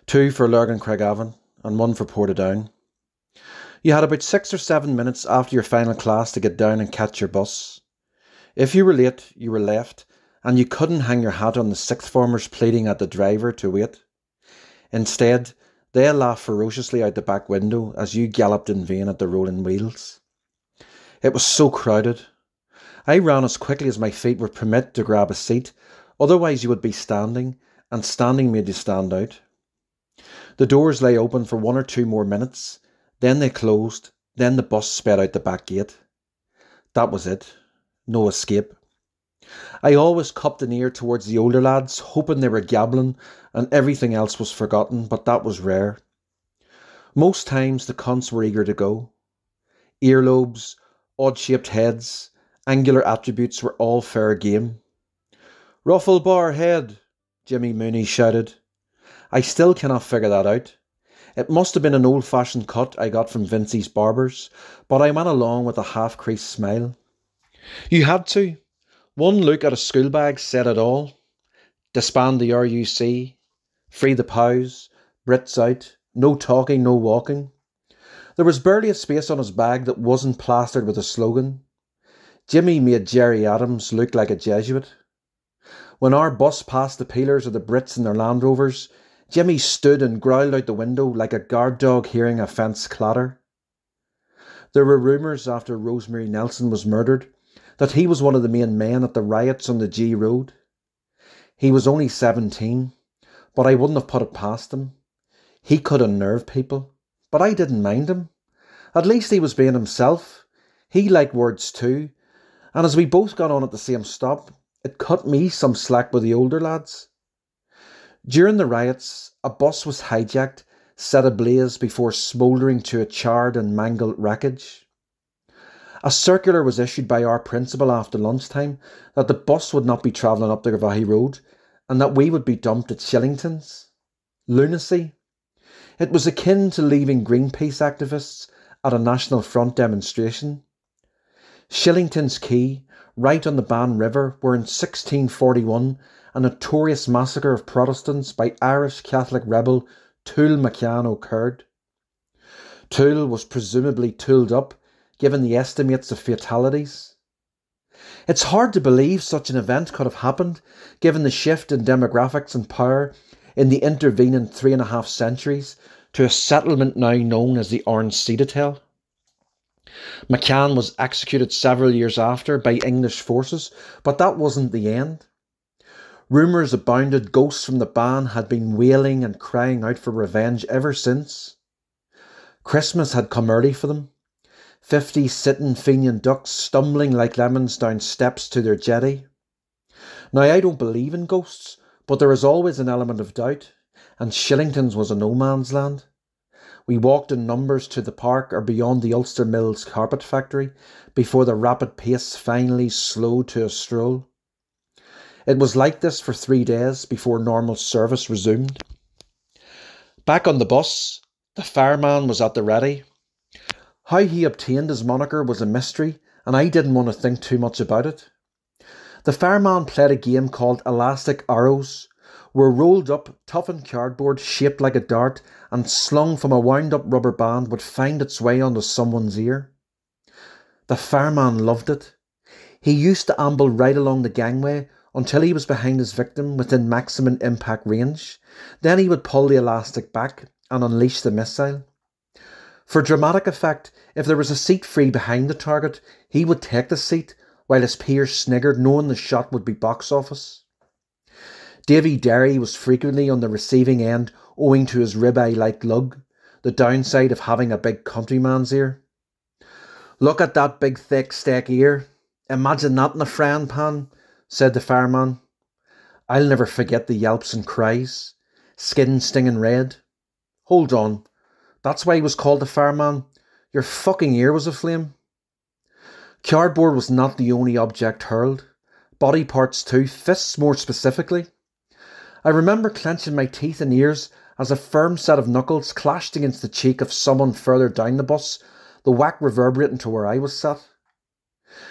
2 for Lurgan Craigavon and 1 for Portadown. You had about 6 or 7 minutes after your final class to get down and catch your bus. If you were late, you were left, and you couldn't hang your hat on the sixth formers pleading at the driver to wait. Instead, they laughed ferociously out the back window as you galloped in vain at the rolling wheels. It was so crowded. I ran as quickly as my feet would permit to grab a seat, otherwise you would be standing, and standing made you stand out. The doors lay open for 1 or 2 more minutes, then they closed, then the bus sped out the back gate. That was it. No escape. I always cupped an ear towards the older lads, hoping they were gabbling and everything else was forgotten, but that was rare. Most times the cunts were eager to go. Earlobes, odd-shaped heads, angular attributes were all fair game. "Ruffle bar head," Jimmy Mooney shouted. I still cannot figure that out. It must have been an old-fashioned cut I got from Vincey's Barbers, but I went along with a half-creased smile. You had to. One look at a school bag said it all. Disband the RUC, free the POWs, Brits out, no talking, no walking. There was barely a space on his bag that wasn't plastered with a slogan. Jimmy made Jerry Adams look like a Jesuit. When our bus passed the peelers of the Brits in their Land Rovers, Jimmy stood and growled out the window like a guard dog hearing a fence clatter. There were rumours after Rosemary Nelson was murdered that he was one of the main men at the riots on the G Road. He was only 17, but I wouldn't have put it past him. He could unnerve people, but I didn't mind him. At least he was being himself. He liked words too, and as we both got on at the same stop, it cut me some slack with the older lads. During the riots, a bus was hijacked, set ablaze before smouldering to a charred and mangled wreckage. A circular was issued by our principal after lunchtime that the bus would not be travelling up the Garvaghey Road and that we would be dumped at Shillington's. Lunacy. It was akin to leaving Greenpeace activists at a National Front demonstration. Shillington's Quay, right on the Bann River, where in 1641 a notorious massacre of Protestants by Irish Catholic rebel Tuil McCann occurred. Tuil was presumably tooled up, given the estimates of fatalities. It's hard to believe such an event could have happened, given the shift in demographics and power in the intervening 3.5 centuries to a settlement now known as the Orange Citadel. McCann was executed several years after by English forces, but that wasn't the end. Rumours abounded ghosts from the band had been wailing and crying out for revenge ever since. Christmas had come early for them. 50 sitting Fenian ducks stumbling like lemons down steps to their jetty. Now I don't believe in ghosts, but there is always an element of doubt, and Shillington's was a no man's land. We walked in numbers to the park or beyond the Ulster Mills carpet factory before the rapid pace finally slowed to a stroll. It was like this for 3 days before normal service resumed. Back on the bus, the fireman was at the ready. How he obtained his moniker was a mystery, and I didn't want to think too much about it. The fireman played a game called Elastic Arrows, where rolled up, toughened cardboard shaped like a dart and slung from a wound up rubber band would find its way onto someone's ear. The fireman loved it. He used to amble right along the gangway until he was behind his victim within maximum impact range. Then he would pull the elastic back and unleash the missile. For dramatic effect, if there was a seat free behind the target, he would take the seat while his peers sniggered, knowing the shot would be box office. Davy Derry was frequently on the receiving end owing to his ribeye-like lug, the downside of having a big countryman's ear. "Look at that big thick steak ear. Imagine that in a frying pan," said the fireman. I'll never forget the yelps and cries, skin stinging red. Hold on, that's why he was called the fireman? Your fucking ear was aflame. Cardboard was not the only object hurled. Body parts too, fists more specifically. I remember clenching my teeth and ears as a firm set of knuckles clashed against the cheek of someone further down the bus, the whack reverberating to where I was sat.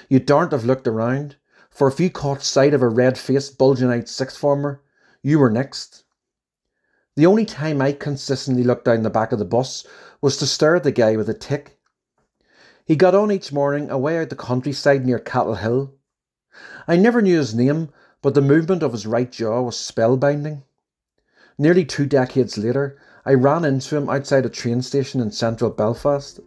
You daren't have looked around, for if you caught sight of a red-faced, bulging-eyed sixth former, you were next. The only time I consistently looked down the back of the bus was to stare at the guy with a tick. He got on each morning away out the countryside near Cattle Hill. I never knew his name, but the movement of his right jaw was spellbinding. Nearly 2 decades later, I ran into him outside a train station in central Belfast.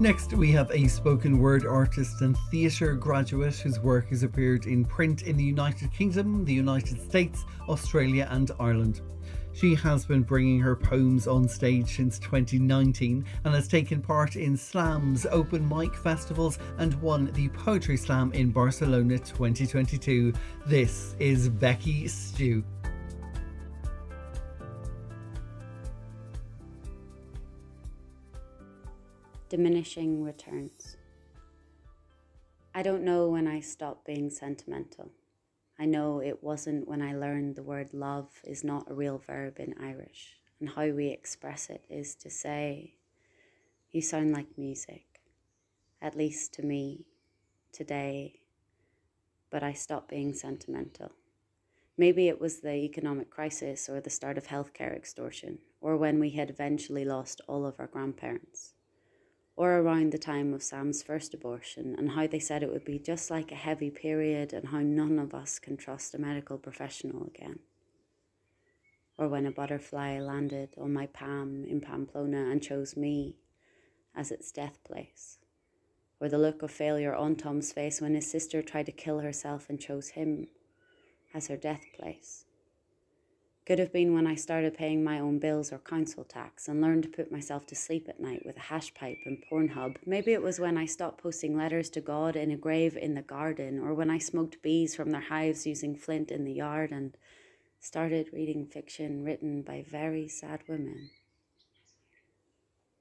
Next, we have a spoken word artist and theatre graduate whose work has appeared in print in the United Kingdom, the United States, Australia and Ireland. She has been bringing her poems on stage since 2019 and has taken part in slams, open mic festivals and won the Poetry Slam in Barcelona 2022. This is Becky Stew. Diminishing returns. I don't know when I stopped being sentimental. I know it wasn't when I learned the word love is not a real verb in Irish, and how we express it is to say, "You sound like music," at least to me, today, but I stopped being sentimental. Maybe it was the economic crisis or the start of healthcare extortion, or when we had eventually lost all of our grandparents. Or around the time of Sam's first abortion and how they said it would be just like a heavy period and how none of us can trust a medical professional again. Or when a butterfly landed on my palm in Pamplona and chose me as its death place. Or the look of failure on Tom's face when his sister tried to kill herself and chose him as her death place. Could have been when I started paying my own bills or council tax and learned to put myself to sleep at night with a hash pipe and Pornhub. Maybe it was when I stopped posting letters to God in a grave in the garden, or when I smoked bees from their hives using flint in the yard and started reading fiction written by very sad women.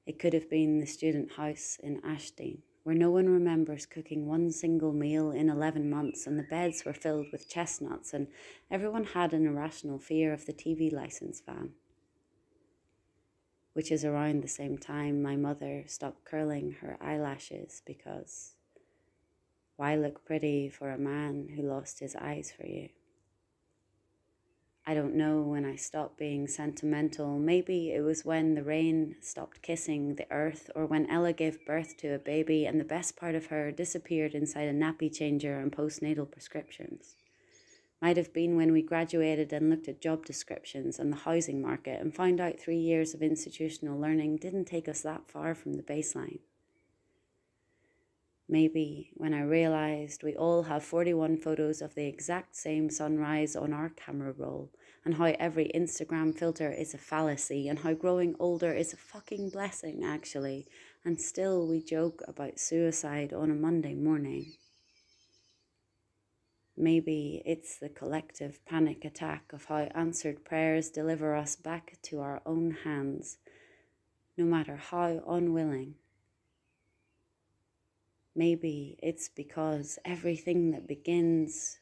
It could have been the student house in Ashdean, where no one remembers cooking one single meal in 11 months and the beds were filled with chestnuts and everyone had an irrational fear of the TV license van. Which is around the same time my mother stopped curling her eyelashes because Why look pretty for a man who lost his eyes for you? I don't know when I stopped being sentimental. Maybe it was when the rain stopped kissing the earth, or when Ella gave birth to a baby and the best part of her disappeared inside a nappy changer and postnatal prescriptions. Might have been when we graduated and looked at job descriptions and the housing market and found out 3 years of institutional learning didn't take us that far from the baseline. Maybe when I realised we all have 41 photos of the exact same sunrise on our camera roll, and how every Instagram filter is a fallacy, and how growing older is a fucking blessing, actually, and still we joke about suicide on a Monday morning. Maybe it's the collective panic attack of how answered prayers deliver us back to our own hands, no matter how unwilling. Maybe it's because everything that begins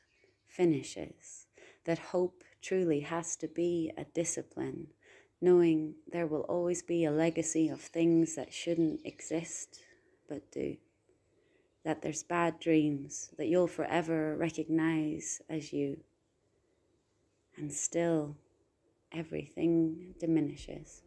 finishes, that hope truly has to be a discipline, knowing there will always be a legacy of things that shouldn't exist but do, that there's bad dreams that you'll forever recognize as you, and still everything diminishes.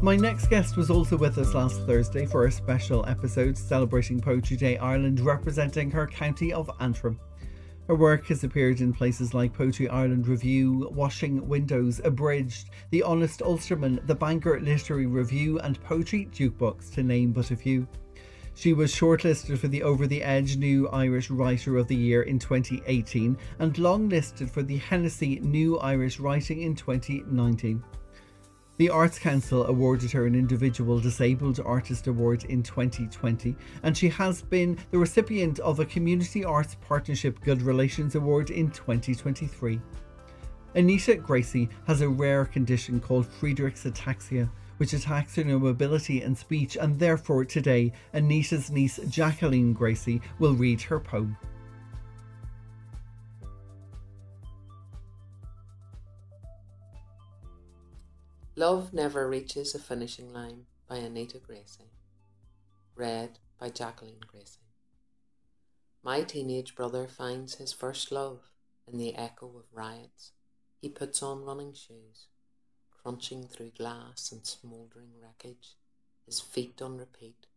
My next guest was also with us last Thursday for a special episode celebrating Poetry Day Ireland, representing her county of Antrim. Her work has appeared in places like Poetry Ireland Review, Washing Windows, Abridged, The Honest Ulsterman, The Bangor Literary Review and Poetry Jukebox, to name but a few. She was shortlisted for the Over the Edge New Irish Writer of the Year in 2018 and longlisted for the Hennessy New Irish Writing in 2019. The Arts Council awarded her an Individual Disabled Artist Award in 2020, and she has been the recipient of a Community Arts Partnership Good Relations Award in 2023. Anita Gracie has a rare condition called Friedreich's ataxia, which attacks her mobility and speech, and therefore today Anita's niece Jacqueline Gracie will read her poem. Love Never Reaches a Finishing Line by Anita Gracie. Read by Jacqueline Gracie. My teenage brother finds his first love in the echo of riots. He puts on running shoes, crunching through glass and smouldering wreckage, his feet on repeat,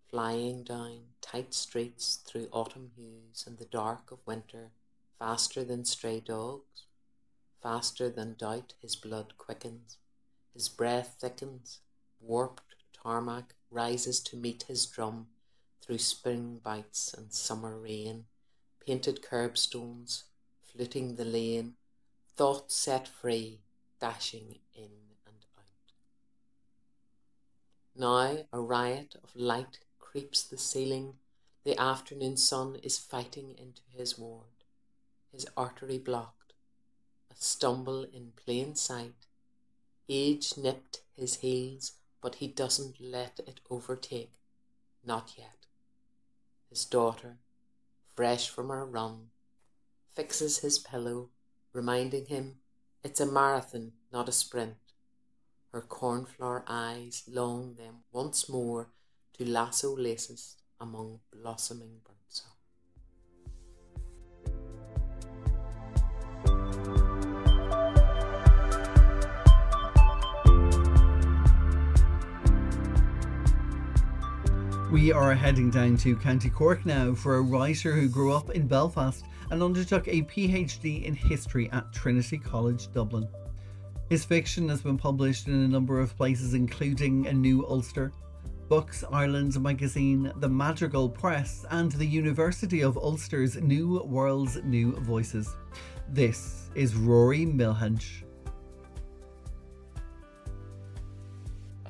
flying down tight streets through autumn hues and the dark of winter, faster than stray dogs, faster than doubt his blood quickens. His breath thickens, warped tarmac rises to meet his drum through spring bites and summer rain, painted curbstones, fluting the lane, thoughts set free, dashing in and out. Now a riot of light creeps the ceiling, the afternoon sun is fighting into his ward, his artery blocked, a stumble in plain sight. Age nipped his heels, but he doesn't let it overtake. Not yet. His daughter, fresh from her run, fixes his pillow, reminding him it's a marathon, not a sprint. Her cornflower eyes long them once more to lasso laces among blossoming birdsong. We are heading down to County Cork now for a writer who grew up in Belfast and undertook a PhD in history at Trinity College, Dublin. His fiction has been published in a number of places, including A New Ulster, Books Ireland magazine, the Madrigal Press, and the University of Ulster's New World's New Voices. This is Rory Milhench.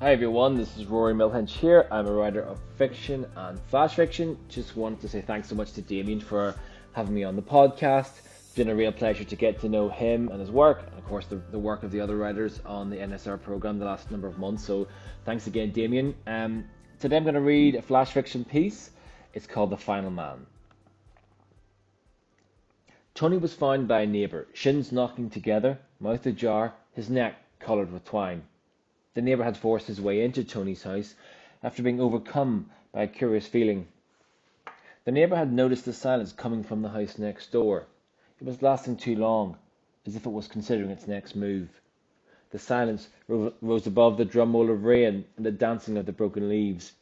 Hi everyone, this is Rory Milhench here. I'm a writer of fiction and flash fiction. Just wanted to say thanks so much to Damien for having me on the podcast. It's been a real pleasure to get to know him and his work, and of course the work of the other writers on the NSR programme the last number of months. So thanks again, Damien. Today I'm going to read a flash fiction piece. It's called The Final Man. Tony was found by a neighbour, shins knocking together, mouth ajar, his neck collared with twine. The neighbour had forced his way into Tony's house after being overcome by a curious feeling. The neighbour had noticed the silence coming from the house next door. It was lasting too long, as if it was considering its next move. The silence rose above the drum roll of rain and the dancing of the broken leaves.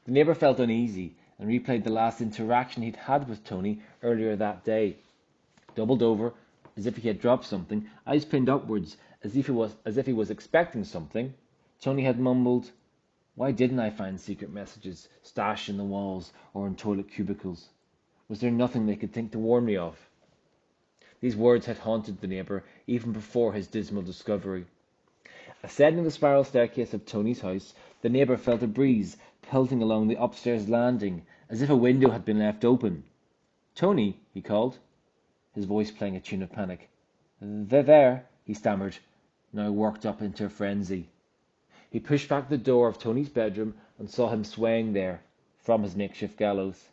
The neighbour felt uneasy and replayed the last interaction he'd had with Tony earlier that day. Doubled over, as if he had dropped something, eyes pinned upwards, as if he was expecting something, Tony had mumbled, "Why didn't I find secret messages stashed in the walls or in toilet cubicles? Was there nothing they could think to warn me of?" These words had haunted the neighbour even before his dismal discovery. Ascending the spiral staircase of Tony's house, the neighbour felt a breeze pelting along the upstairs landing, as if a window had been left open. "Tony," he called, his voice playing a tune of panic. There," he stammered, now worked up into a frenzy. He pushed back the door of Tony's bedroom and saw him swaying there, from his makeshift gallows.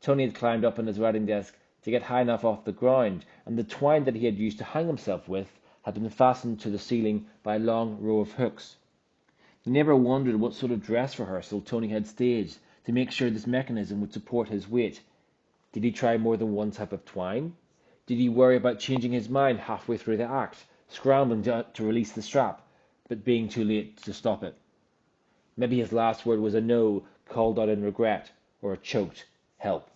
Tony had climbed up on his writing desk to get high enough off the ground, and the twine that he had used to hang himself with had been fastened to the ceiling by a long row of hooks. The neighbour wondered what sort of dress rehearsal Tony had staged to make sure this mechanism would support his weight. Did he try more than one type of twine? Did he worry about changing his mind halfway through the act, scrambling to release the strap, but being too late to stop it? Maybe his last word was a no, called out in regret, or a choked help.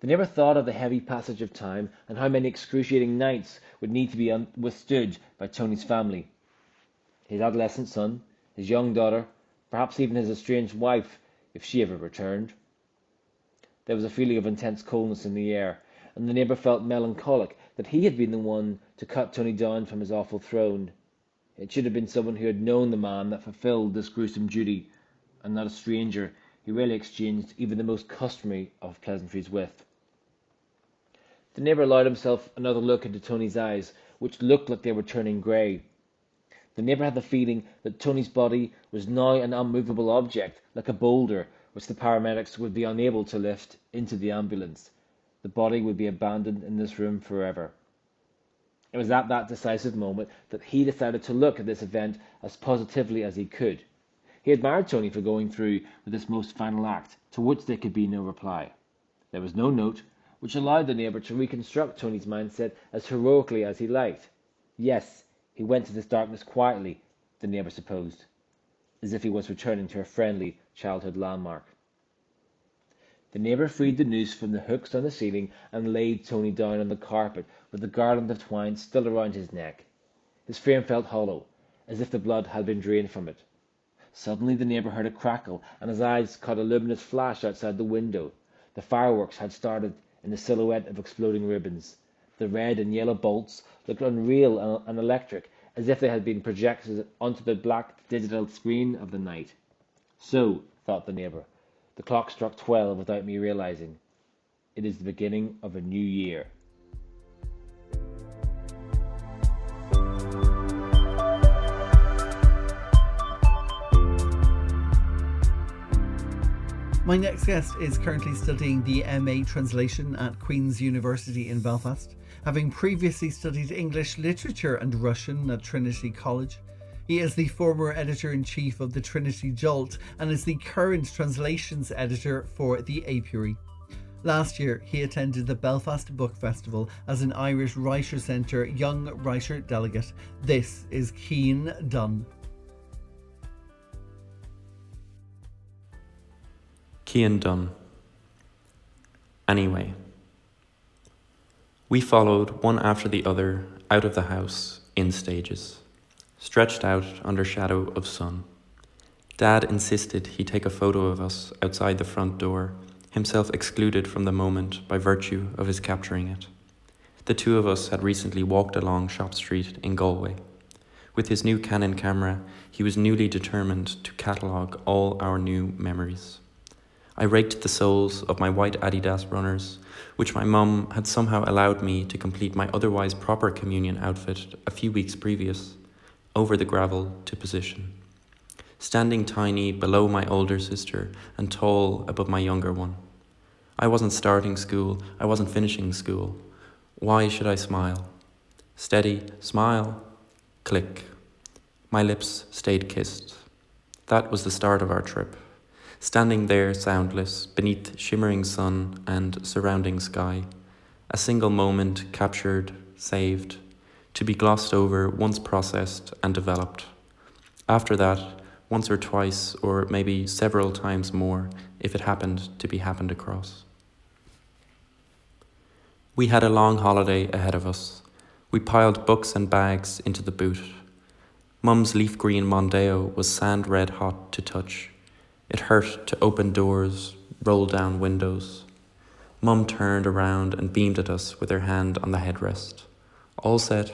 The neighbour thought of the heavy passage of time and how many excruciating nights would need to be withstood by Tony's family. His adolescent son, his young daughter, perhaps even his estranged wife, if she ever returned. There was a feeling of intense coldness in the air, and the neighbour felt melancholic that he had been the one to cut Tony down from his awful throne. It should have been someone who had known the man that fulfilled this gruesome duty, and not a stranger he rarely exchanged even the most customary of pleasantries with. The neighbour allowed himself another look into Tony's eyes, which looked like they were turning grey. The neighbour had the feeling that Tony's body was now an unmovable object, like a boulder, which the paramedics would be unable to lift into the ambulance. The body would be abandoned in this room forever. It was at that decisive moment that he decided to look at this event as positively as he could. He admired Tony for going through with this most final act, to which there could be no reply. There was no note, which allowed the neighbour to reconstruct Tony's mindset as heroically as he liked. Yes, he went to this darkness quietly, the neighbour supposed, as if he was returning to a friendly childhood landmark. The neighbour freed the noose from the hooks on the ceiling and laid Tony down on the carpet with the garland of twine still around his neck. His frame felt hollow, as if the blood had been drained from it. Suddenly the neighbour heard a crackle, and his eyes caught a luminous flash outside the window. The fireworks had started in the silhouette of exploding ribbons. The red and yellow bolts looked unreal and electric, as if they had been projected onto the black digital screen of the night. So, thought the neighbour, the clock struck 12 without me realising. It is the beginning of a new year. My next guest is currently studying the MA Translation at Queen's University in Belfast, having previously studied English literature and Russian at Trinity College. He is the former editor-in-chief of the Trinity Jolt and is the current translations editor for the Apiary. Last year, he attended the Belfast Book Festival as an Irish Writer Centre Young Writer Delegate. This is Cian Dunn. Cian Dunn. Anyway. We followed one after the other out of the house in stages, stretched out under shadow of sun. Dad insisted he take a photo of us outside the front door, himself excluded from the moment by virtue of his capturing it. The two of us had recently walked along Shop Street in Galway. With his new Canon camera, he was newly determined to catalogue all our new memories. I raked the soles of my white Adidas runners, which my mum had somehow allowed me to complete my otherwise proper communion outfit a few weeks previous, over the gravel to position. standing tiny below my older sister and tall above my younger one. I wasn't starting school, I wasn't finishing school. Why should I smile? Steady, smile, click. My lips stayed kissed. That was the start of our trip. Standing there soundless, beneath shimmering sun and surrounding sky. A single moment captured, saved, to be glossed over, once processed and developed. After that, once or twice, or maybe several times more, if it happened to be happened across. We had a long holiday ahead of us. We piled books and bags into the boot. Mum's leaf green Mondeo was sand red hot to touch. It hurt to open doors, roll down windows. Mum turned around and beamed at us with her hand on the headrest. All set.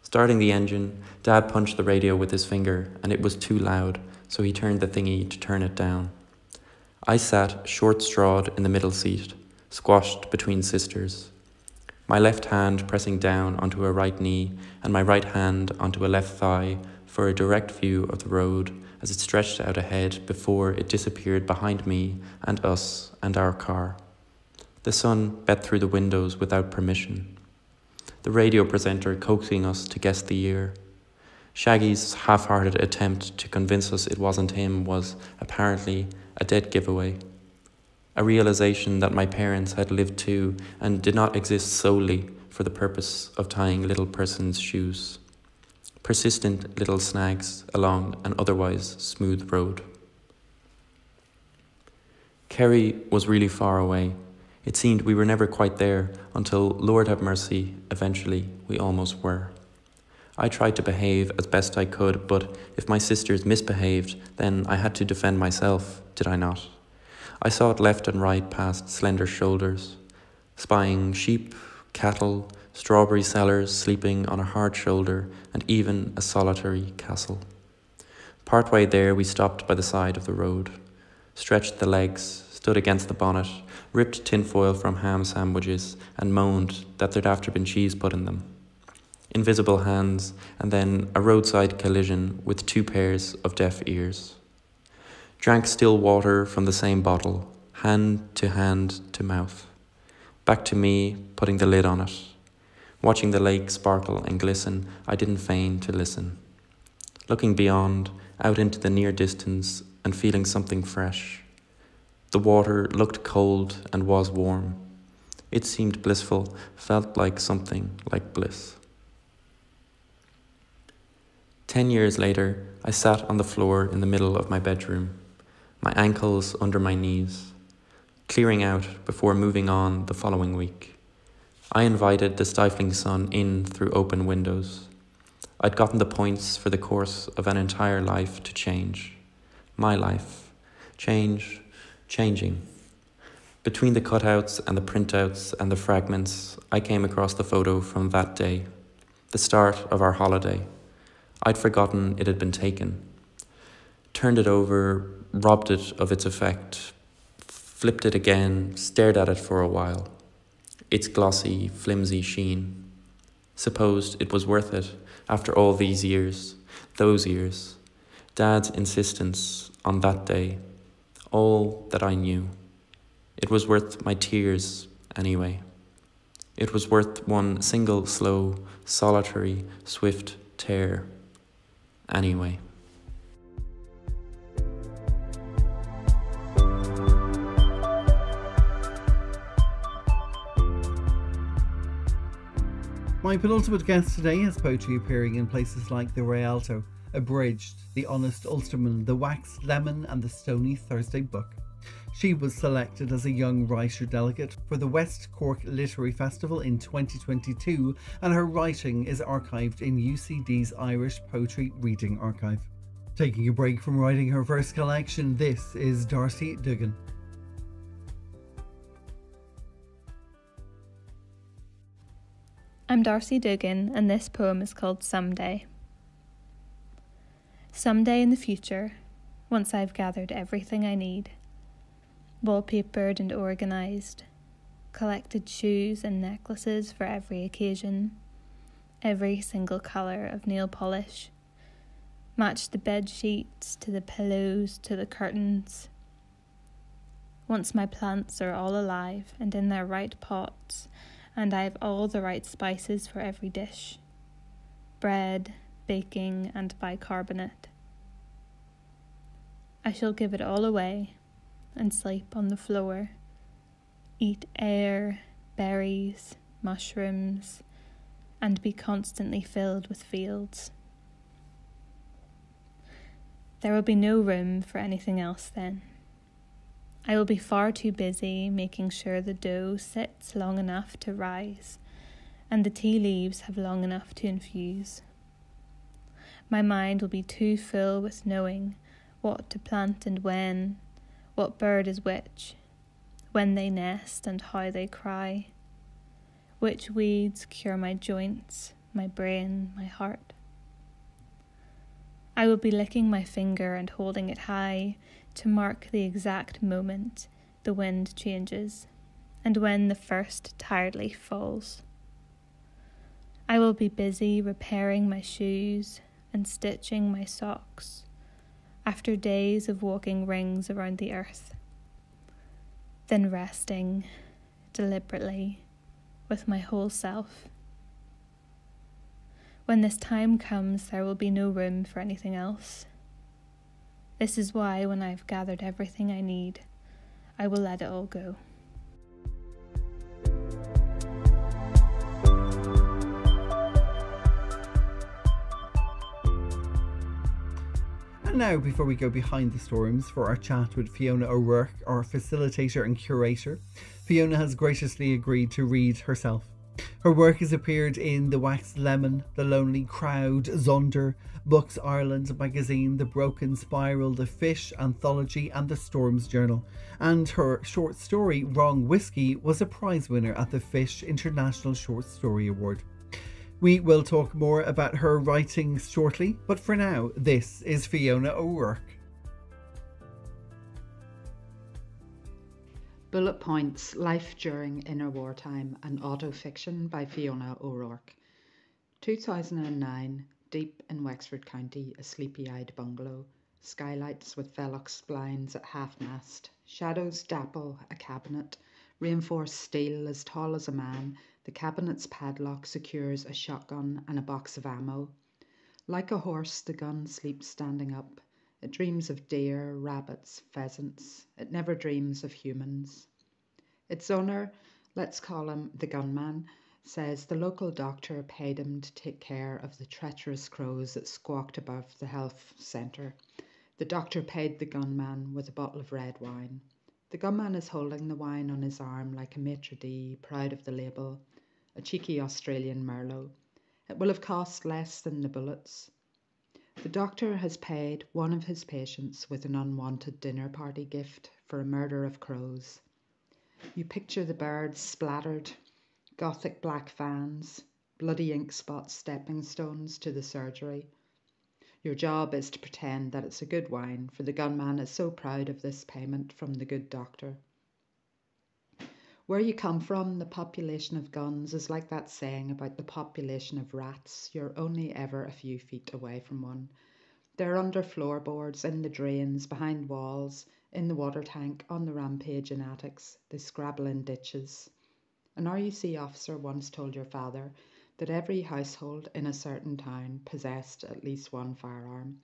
Starting the engine, Dad punched the radio with his finger, and it was too loud, so he turned the thingy to turn it down. I sat short-strawed in the middle seat, squashed between sisters. My left hand pressing down onto her right knee, and my right hand onto a left thigh for a direct view of the road as it stretched out ahead before it disappeared behind me and us and our car. The sun bet through the windows without permission. The radio presenter coaxing us to guess the year. Shaggy's half-hearted attempt to convince us it wasn't him was, apparently, a dead giveaway. A realization that my parents had lived too and did not exist solely for the purpose of tying little person's shoes. Persistent little snags along an otherwise smooth road. Kerry was really far away. It seemed we were never quite there until, Lord have mercy, eventually we almost were. I tried to behave as best I could, but if my sisters misbehaved, then I had to defend myself, did I not? I saw it left and right past slender shoulders, spying sheep, cattle, strawberry sellers sleeping on a hard shoulder, and even a solitary castle. Partway there we stopped by the side of the road, stretched the legs, stood against the bonnet, ripped tinfoil from ham sandwiches, and moaned that there'd after been cheese put in them. Invisible hands, and then a roadside collision with two pairs of deaf ears. Drank still water from the same bottle, hand to mouth. Back to me, putting the lid on it. Watching the lake sparkle and glisten, I didn't feign to listen. Looking beyond, out into the near distance, and feeling something fresh. The water looked cold and was warm. It seemed blissful, felt like something like bliss. 10 years later, I sat on the floor in the middle of my bedroom, my ankles under my knees, clearing out before moving on the following week. I invited the stifling sun in through open windows. I'd gotten the points for the course of an entire life to change. My life. Changing. Between the cutouts and the printouts and the fragments, I came across the photo from that day, the start of our holiday. I'd forgotten it had been taken. Turned it over, robbed it of its effect, flipped it again, stared at it for a while. Its glossy, flimsy sheen. Supposed it was worth it after all these years, those years. Dad's insistence on that day, all that I knew. It was worth my tears anyway. It was worth one single slow, solitary, swift tear anyway. My penultimate guest today has poetry appearing in places like the Rialto, Abridged, The Honest Ulsterman, The Waxed Lemon and The Stony Thursday Book. She was selected as a young writer delegate for the West Cork Literary Festival in 2022, and her writing is archived in UCD's Irish Poetry Reading Archive. Taking a break from writing her first collection, this is Darcy Duggan. I'm Darcy Duggan, and this poem is called Someday. Someday in the future, once I've gathered everything I need, wallpapered and organised, collected shoes and necklaces for every occasion, every single colour of nail polish, Match the bed sheets to the pillows to the curtains. Once my plants are all alive and in their right pots, and I have all the right spices for every dish. Bread, baking, and bicarbonate. I shall give it all away and sleep on the floor, eat air, berries, mushrooms, and be constantly filled with fields. There will be no room for anything else then. I will be far too busy making sure the dough sits long enough to rise, and the tea leaves have long enough to infuse. My mind will be too full with knowing what to plant and when, what bird is which, when they nest and how they cry, which weeds cure my joints, my brain, my heart. I will be licking my finger and holding it high to mark the exact moment the wind changes and when the first tired leaf falls. I will be busy repairing my shoes and stitching my socks after days of walking rings around the earth, then resting deliberately with my whole self. When this time comes, there will be no room for anything else. This is why, when I've gathered everything I need, I will let it all go. And now, before we go behind the storms for our chat with Fiona O'Rourke, our facilitator and curator, Fiona has graciously agreed to read herself. Her work has appeared in The Waxed Lemon, The Lonely Crowd, Zonder, Books Ireland magazine, The Broken Spiral, The Fish Anthology and The Storms Journal. And her short story, Wrong Whiskey, was a prize winner at the Fish International Short Story Award. We will talk more about her writing shortly, but for now, this is Fiona O'Rourke. Bullet Points, Life During Inner Wartime, an Autofiction by Fiona O'Rourke. 2009, deep in Wexford County, a sleepy-eyed bungalow, skylights with Velux blinds at half-mast, shadows dapple a cabinet, reinforced steel as tall as a man, the cabinet's padlock secures a shotgun and a box of ammo. Like a horse, the gun sleeps standing up. It dreams of deer, rabbits, pheasants. It never dreams of humans. Its owner, let's call him the gunman, says the local doctor paid him to take care of the treacherous crows that squawked above the health centre. The doctor paid the gunman with a bottle of red wine. The gunman is holding the wine on his arm like a maitre d', proud of the label, a cheeky Australian Merlot. It will have cost less than the bullets. The doctor has paid one of his patients with an unwanted dinner party gift for a murder of crows. You picture the birds splattered, gothic black fans, bloody ink spots stepping stones to the surgery. Your job is to pretend that it's a good wine, for the gunman is so proud of this payment from the good doctor. Where you come from, the population of guns is like that saying about the population of rats. You're only ever a few feet away from one. They're under floorboards, in the drains, behind walls, in the water tank, on the rampage in attics. They scrabble in ditches. An RUC officer once told your father that every household in a certain town possessed at least one firearm.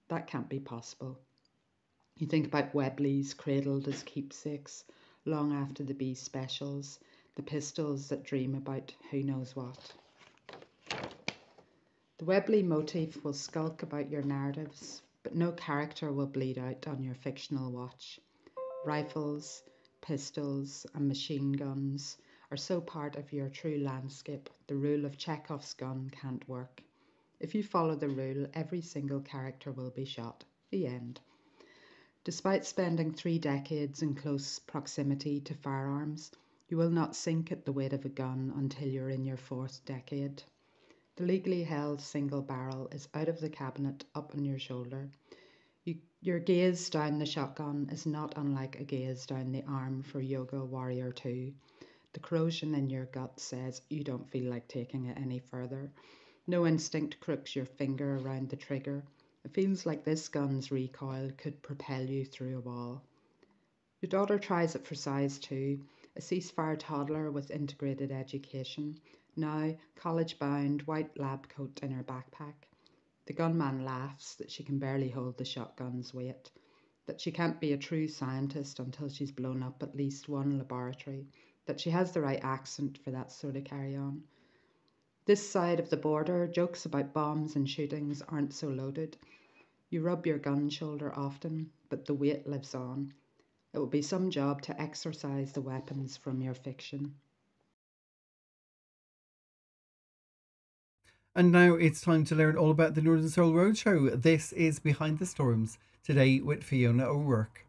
That can't be possible. You think about Webleys cradled as keepsakes, long after the B specials, the pistols that dream about who knows what. The Webley motif will skulk about your narratives, but no character will bleed out on your fictional watch. Rifles, pistols, and machine guns are so part of your true landscape, the rule of Chekhov's gun can't work. If you follow the rule, every single character will be shot. The end. Despite spending 3 decades in close proximity to firearms, you will not sink at the weight of a gun until you're in your 4th decade. The legally held single barrel is out of the cabinet, up on your shoulder. Your gaze down the shotgun is not unlike a gaze down the arm for Yoga Warrior 2. The corrosion in your gut says you don't feel like taking it any further. No instinct crooks your finger around the trigger. It feels like this gun's recoil could propel you through a wall. Your daughter tries it for size 2, a ceasefire toddler with integrated education, now college-bound, white lab coat in her backpack. The gunman laughs that she can barely hold the shotgun's weight, that she can't be a true scientist until she's blown up at least one laboratory, that she has the right accent for that sort of carry-on. This side of the border, jokes about bombs and shootings aren't so loaded. You rub your gun shoulder often, but the weight lives on. It will be some job to exorcise the weapons from your fiction. And now it's time to learn all about the Northern Soul Roadshow. This is Behind the Storms, today with Fiona O'Rourke.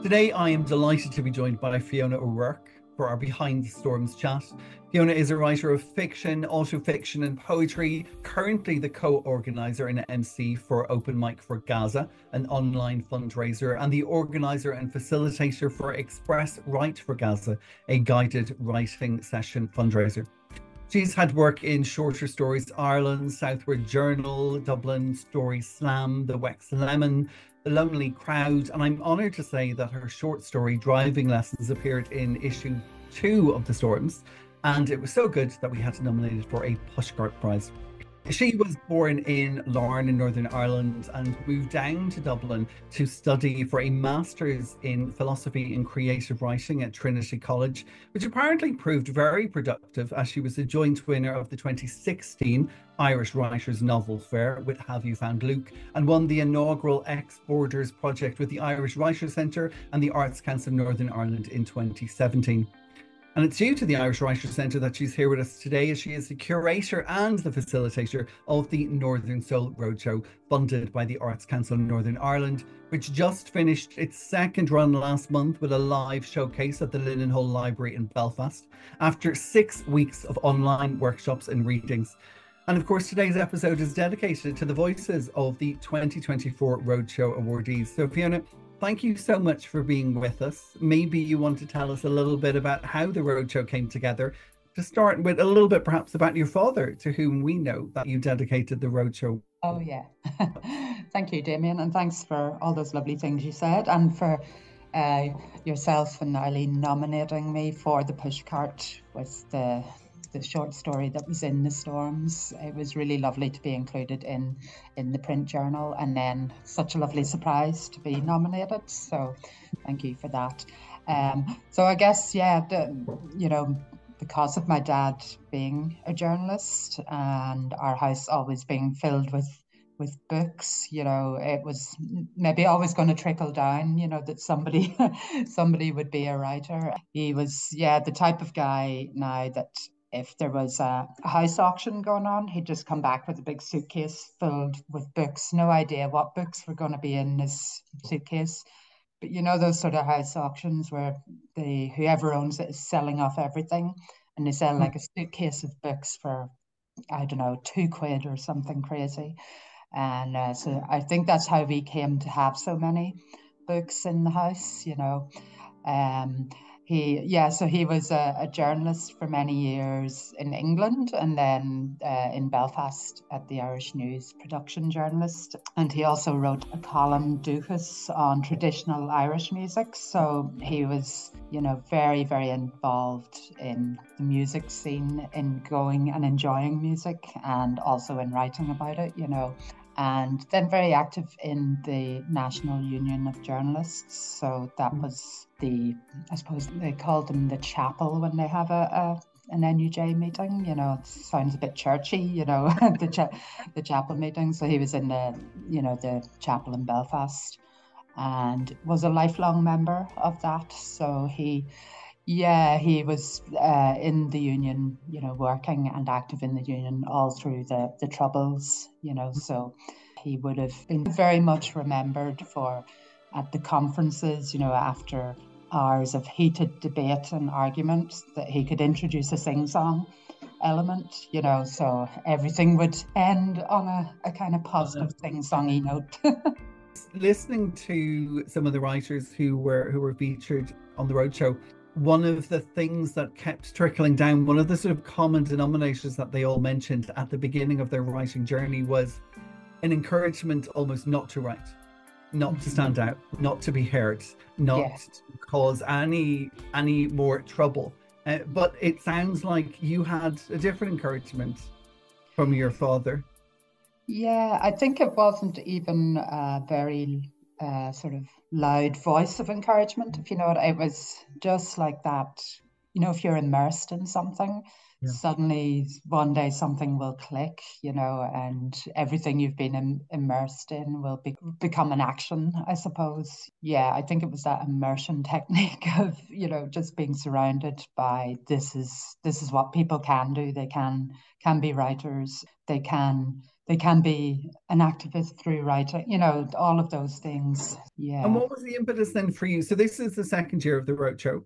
Today I am delighted to be joined by Fiona O'Rourke for our Behind the Storms chat. Fiona is a writer of fiction, autofiction and poetry, currently the co-organiser and MC for Open Mic for Gaza, an online fundraiser, and the organiser and facilitator for Express Write for Gaza, a guided writing session fundraiser. She's had work in Shorter Stories Ireland, Southward Journal, Dublin Story Slam, The Wex Lemon, The Lonely Crowd, and I'm honoured to say that her short story Driving Lessons appeared in issue 2 of The Storms, and it was so good that we had to nominate it for a Pushcart Prize. She was born in Larne in Northern Ireland and moved down to Dublin to study for a Master's in Philosophy and Creative Writing at Trinity College, which apparently proved very productive as she was the joint winner of the 2016 Irish Writers' Novel Fair with Have You Found Luke, and won the inaugural Ex Borders project with the Irish Writers' Centre and the Arts Council of Northern Ireland in 2017. And it's due to the Irish Writers' Centre that she's here with us today, as she is the curator and the facilitator of the Northern Soul Roadshow, funded by the Arts Council of Northern Ireland, which just finished its second run last month with a live showcase at the Linenhull Library in Belfast, after 6 weeks of online workshops and readings. And of course, today's episode is dedicated to the voices of the 2024 Roadshow awardees. So Fiona, thank you so much for being with us. Maybe you want to tell us a little bit about how the Roadshow came together. To start with, a little bit perhaps about your father, to whom we know that you dedicated the Roadshow. Oh yeah. Thank you, Damien, and thanks for all those lovely things you said, and for yourself and Eileen nominating me for the Pushcart with the short story that was in The Storms. It was really lovely to be included in the print journal, and then such a lovely surprise to be nominated. So thank you for that. So I guess, because of my dad being a journalist and our house always being filled with books, it was maybe always going to trickle down, that somebody would be a writer. He was, the type of guy now that if there was a house auction going on, he'd just come back with a big suitcase filled with books. No idea what books were going to be in his suitcase. But those sort of house auctions where whoever owns it is selling off everything, and they sell like a suitcase of books for, I don't know, £2 or something crazy. And so I think that's how we came to have so many books in the house, So he was a journalist for many years in England, and then in Belfast at the Irish News, production journalist. And he also wrote a column, Dúchas, on traditional Irish music. So he was, very, very involved in the music scene, in going and enjoying music, and also in writing about it, And then very active in the National Union of Journalists. So that was I suppose they called them the chapel when they have an NUJ meeting. It sounds a bit churchy, the chapel meeting. So he was in the chapel in Belfast and was a lifelong member of that. So he was in the union, working and active in the union all through the Troubles, so he would have been very much remembered at the conferences, after hours of heated debate and argument, that he could introduce a sing-song element, so everything would end on a kind of positive sing-songy note. Listening to some of the writers who were featured on the Roadshow, one of the things that kept trickling down, one of the sort of common denominators that they all mentioned at the beginning of their writing journey was an encouragement almost not to write, not to stand out, not to be heard, not to cause any more trouble. But it sounds like you had a different encouragement from your father. Yeah, I think it wasn't even a very sort of loud voice of encouragement, if you know what. It was just like that, you know, if you're immersed in something, suddenly one day something will click, you know, and everything you've been immersed in will become an action, I suppose. Yeah, I think it was that immersion technique of, you know, just being surrounded by this is what people can do. They can be writers. They can be an activist through writing, you know, all of those things. Yeah. And what was the impetus then for you? So this is the second year of the Roadshow.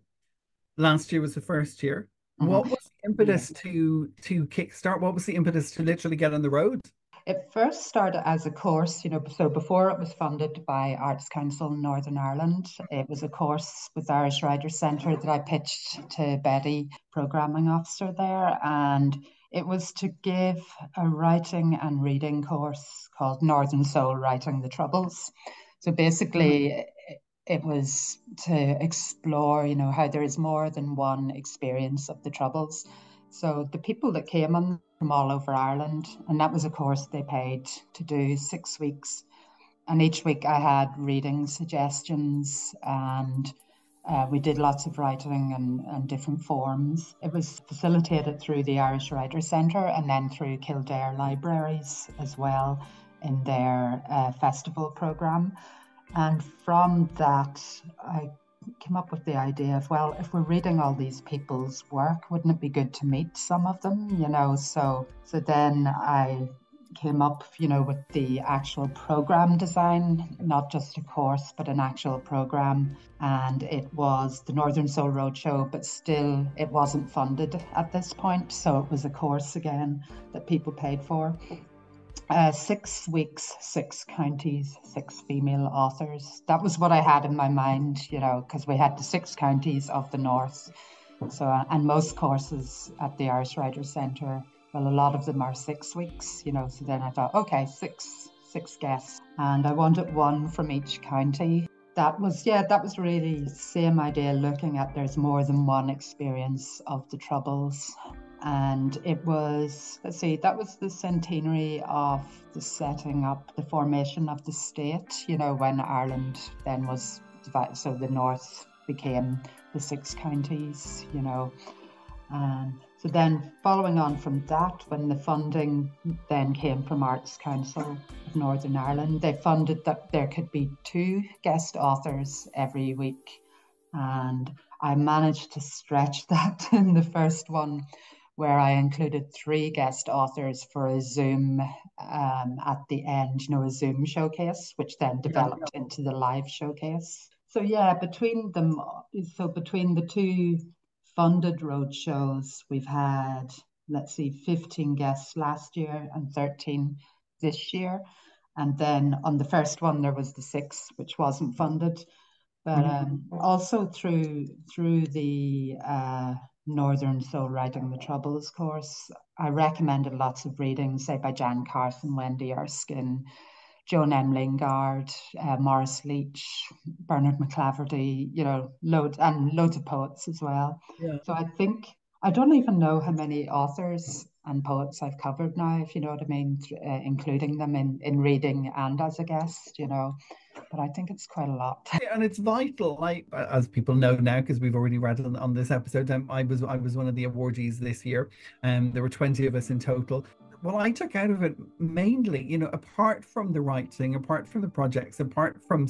Last year was the first year. What was the impetus to kickstart? What was the impetus to literally get on the road? It first started as a course, you know, so before it was funded by Arts Council in Northern Ireland, it was a course with Irish Writers Centre that I pitched to Betty, programming officer there, and it was to give a writing and reading course called Northern Soul Writing the Troubles. So basically, it was to explore, you know, how there is more than one experience of the Troubles. So the people that came on from all over Ireland, and that was a course they paid to do 6 weeks. And each week I had reading suggestions, and we did lots of writing and different forms. It was facilitated through the Irish Writers Centre and then through Kildare Libraries as well in their festival programme. And from that, I came up with the idea of, well, if we're reading all these people's work, wouldn't it be good to meet some of them, you know? So then I came up, you know, with the actual program design, not just a course, but an actual program. And it was the Northern Soul Roadshow, but still it wasn't funded at this point. So it was a course again that people paid for. 6 weeks, 6 counties, 6 female authors. That was what I had in my mind, you know, because we had the 6 counties of the north. So, and most courses at the Irish Writers Centre, well, a lot of them are 6 weeks, you know. So then I thought, okay, six guests, and I wanted one from each county. That was really the same idea, looking at there's more than one experience of the Troubles. And it was, that was the centenary of the setting up, the formation of the state, you know, when Ireland then was divided. So the north became the 6 counties, you know. And so then following on from that, when the funding then came from Arts Council of Northern Ireland, they funded that there could be 2 guest authors every week. And I managed to stretch that in the first one, where I included 3 guest authors for a Zoom at the end, you know, a Zoom showcase, which then developed into the live showcase. So yeah, between the 2 funded road shows, we've had, 15 guests last year and 13 this year. And then on the first one, there was the 6, which wasn't funded. But also through the Northern Soul Writing the Troubles course, I recommended lots of readings, say by Jan Carson, Wendy Erskine, Joan M. Lingard, Maurice Leach, Bernard McClaverty, you know, loads of poets as well. Yeah. So I don't even know how many authors and poets I've covered now, if you know what I mean, including them in reading and as a guest, you know. But I think it's quite a lot. And it's vital, as people know now, because we've already read on this episode. I was one of the awardees this year. There were 20 of us in total. What I took out of it mainly, you know, apart from the writing, apart from the projects, apart from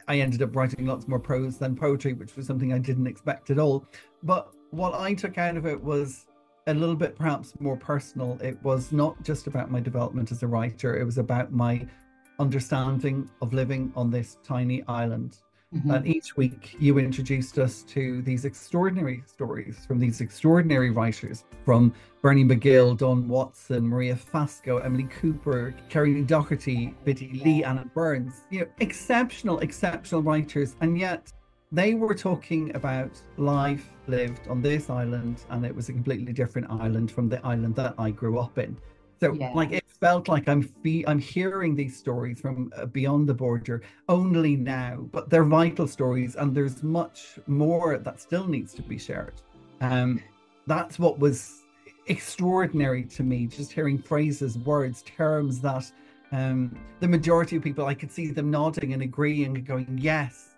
I ended up writing lots more prose than poetry, which was something I didn't expect at all. But what I took out of it was a little bit perhaps more personal. It was not just about my development as a writer. It was about my understanding of living on this tiny island. And each week you introduced us to these extraordinary stories from these extraordinary writers, from Bernie McGill, Dawn Watson, Maria Fasco, Emily Cooper, Kerry Doherty, Biddy Lee, Anna Burns, you know, exceptional writers. And yet they were talking about life lived on this island, and it was a completely different island from the island that I grew up in. So Yeah. like it felt like I'm hearing these stories from beyond the border only now, but they're vital stories, and there's much more that still needs to be shared. That's what was extraordinary to me, just hearing phrases, words, terms that the majority of people, I could see them nodding and agreeing and going yes,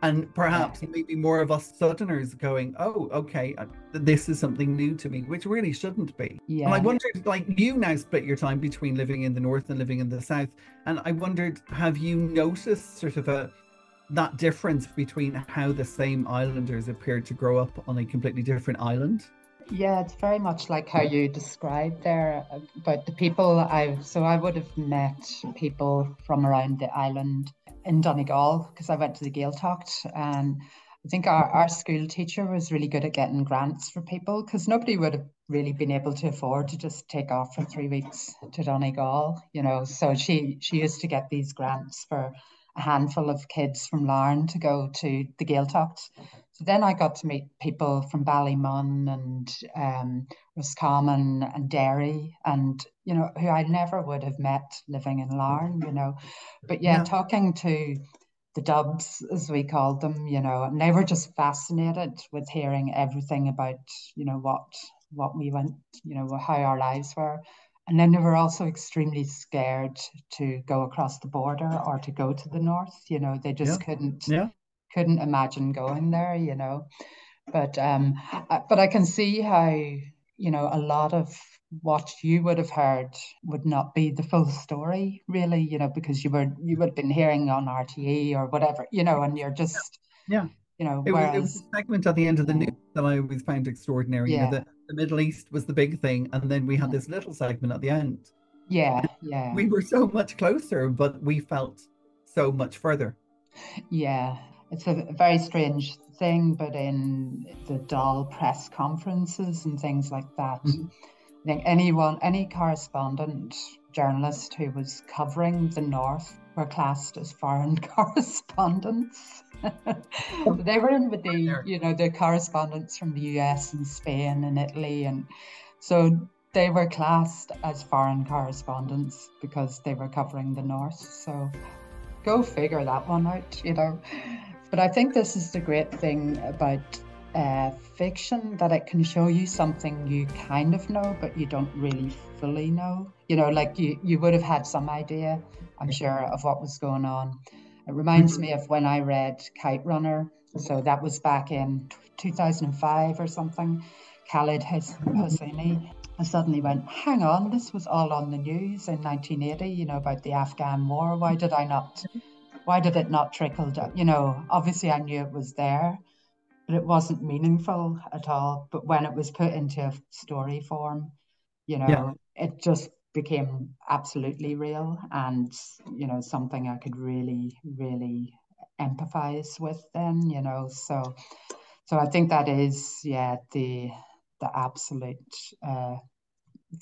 and perhaps maybe more of us Southerners going, oh, okay, this is something new to me, which really shouldn't be. Yeah. And I wondered, like, you now split your time between living in the north and living in the south, and I wondered, have you noticed sort of that difference between how the same islanders appeared to grow up on a completely different island? Yeah, it's very much like how you described there about the people I would have met people from around the island in Donegal, because I went to the Gaeltacht, and I think our school teacher was really good at getting grants for people, because nobody would have really been able to afford to just take off for 3 weeks to Donegal, you know. So she used to get these grants for a handful of kids from Larne to go to the Gaeltacht. So then I got to meet people from Ballymun and Roscommon and Derry, and, you know, who I never would have met living in Larne, you know. But yeah, talking to the Dubs, as we called them, you know, and they were just fascinated with hearing everything about, you know, what we went, you know, how our lives were. And then they were also extremely scared to go across the border or to go to the north. You know, they just couldn't imagine going there, you know. But I can see how, you know, a lot of what you would have heard would not be the full story, really, you know, because you would have been hearing on RTE or whatever, you know, and you're just, you know, it was a segment at the end of the news that I always found extraordinary. You know, the Middle East was the big thing, and then we had this little segment at the end. Yeah. We were so much closer, but we felt so much further. Yeah, it's a very strange thing, but in the Dáil press conferences and things like that, I think any correspondent, journalist who was covering the North were classed as foreign correspondents. They were in with the correspondents from the US and Spain and Italy, and so they were classed as foreign correspondents because they were covering the North. So go figure that one out, you know. But I think this is the great thing about fiction, that it can show you something you kind of know, but you don't really fully know. You know, like you would have had some idea, I'm sure, of what was going on. It reminds me of when I read Kite Runner. So that was back in 2005 or something. Khaled Hosseini. I suddenly went, hang on, this was all on the news in 1980, you know, about the Afghan war. Why did it not trickle down? You know, obviously I knew it was there, but it wasn't meaningful at all. But when it was put into a story form, you know, it just became absolutely real, and, you know, something I could really, really empathize with then, you know. So I think that is, the absolute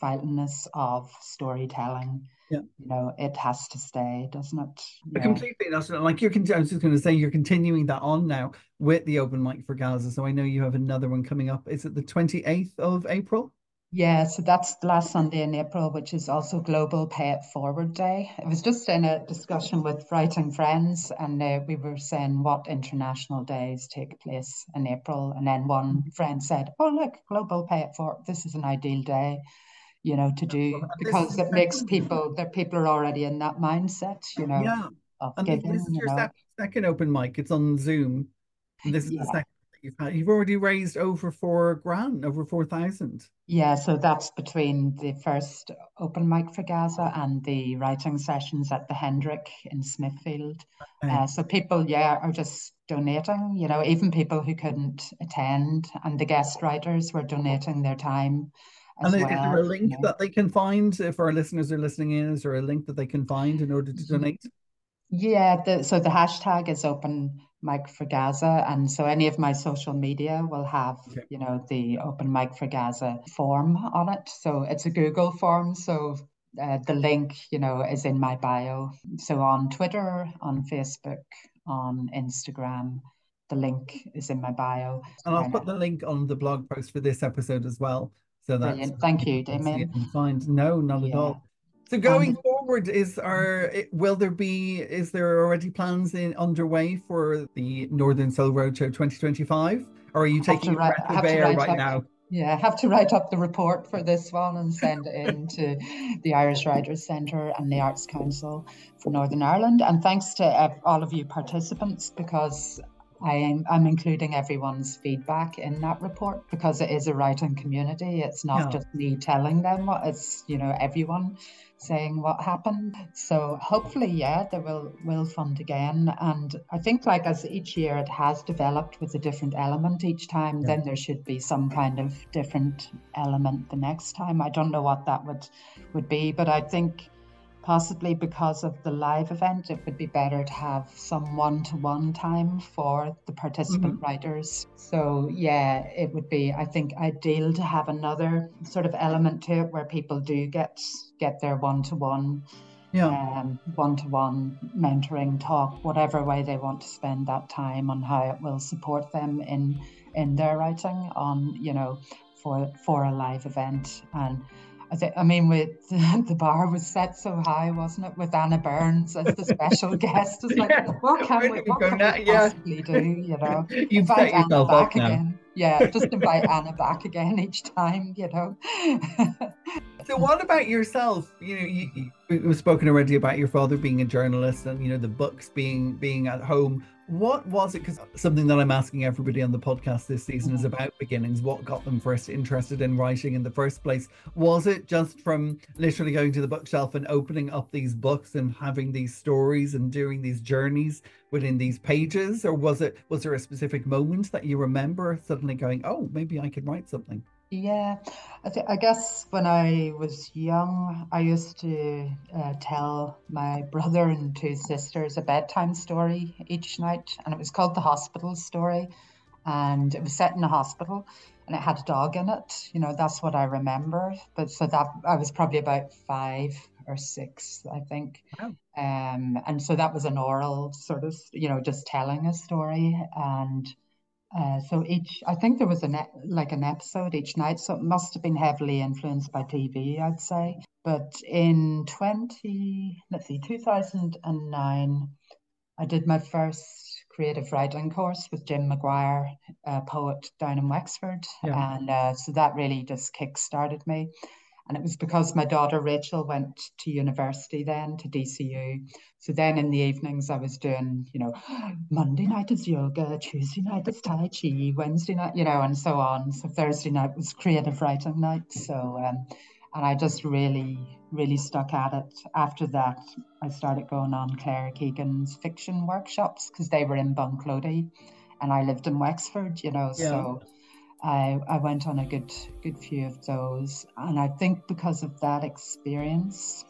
vitalness of storytelling. You know, it has to stay, doesn't it? Completely. That's like I was just going to say, you're continuing that on now with the open mic for Gaza. So I know you have another one coming up. Is it the 28th of April? Yeah, so that's the last Sunday in April, which is also Global Pay It Forward Day. I was just in a discussion with writing friends, and we were saying what international days take place in April. And then one friend said, oh, look, Global Pay It Forward, this is an ideal day, you know, to do, because it makes people are already in that mindset, you know, of giving, this is you your know. second open mic. It's on Zoom. This is the second that you've had. You've already raised over $4,000, over 4,000. Yeah, so that's between the first open mic for Gaza and the writing sessions at the Hendrick in Smithfield. So people, are just donating, you know, even people who couldn't attend, and the guest writers were donating their time as well. Is there a link that they can find, if our listeners are listening in? Is there a link that they can find in order to donate? Yeah, so the hashtag is open mic for Gaza, and so any of my social media will have, you know, the open mic for Gaza form on it. So it's a Google form, so the link, you know, is in my bio. So on Twitter, on Facebook, on Instagram, the link is in my bio. And I'll put the link on the blog post for this episode as well. So that's brilliant. Thank you, Damien. No, not at all. So going forward, is there already plans underway for the Northern Soul Roadshow 2025? Or are you taking a breath of air right now? Yeah, I have to write up the report for this one and send it in to the Irish Writers Centre and the Arts Council for Northern Ireland. And thanks to all of you participants, because I'm including everyone's feedback in that report, because it is a writing community. It's not just me telling them it's, everyone saying what happened. So hopefully, they will fund again. And I think as each year it has developed with a different element each time, then there should be some kind of different element the next time. I don't know what that would be, but I think possibly because of the live event, it would be better to have some one-to-one time for the participant writers. So it would be, I think, ideal to have another sort of element to it where people do get their one-to-one mentoring talk, whatever way they want to spend that time, on how it will support them in their writing on, for a live event. And the bar was set so high, wasn't it, with Anna Burns as the special guest? It's what can we possibly do, You've set yourself up now. Again. Yeah, just invite Anna back again each time, So what about yourself? We've spoken already about your father being a journalist and, the books being at home. What was it? Because something that I'm asking everybody on the podcast this season is about beginnings. What got them first interested in writing in the first place? Was it just from literally going to the bookshelf and opening up these books and having these stories and doing these journeys within these pages? Or was there a specific moment that you remember suddenly going, oh, maybe I could write something? Yeah, I guess when I was young, I used to tell my brother and two sisters a bedtime story each night, and it was called The Hospital Story, and it was set in a hospital, and it had a dog in it. That's what I remember. But so that I was probably about 5 or 6, I think. Wow. And so that was an oral sort of, just telling a story. And so I think there was an episode each night, so it must have been heavily influenced by TV, I'd say. But in 2009, I did my first creative writing course with Jim Maguire, a poet down in Wexford. Yeah. And so that really just kick-started me. And it was because my daughter Rachel went to university then, to DCU. So then in the evenings I was doing, Monday night is yoga, Tuesday night is Tai Chi, Wednesday night, and so on. So Thursday night was creative writing night. So, and I just really, really stuck at it. After that, I started going on Claire Keegan's fiction workshops because they were in Bunclody and I lived in Wexford, so I went on a good few of those. And I think because of that experience,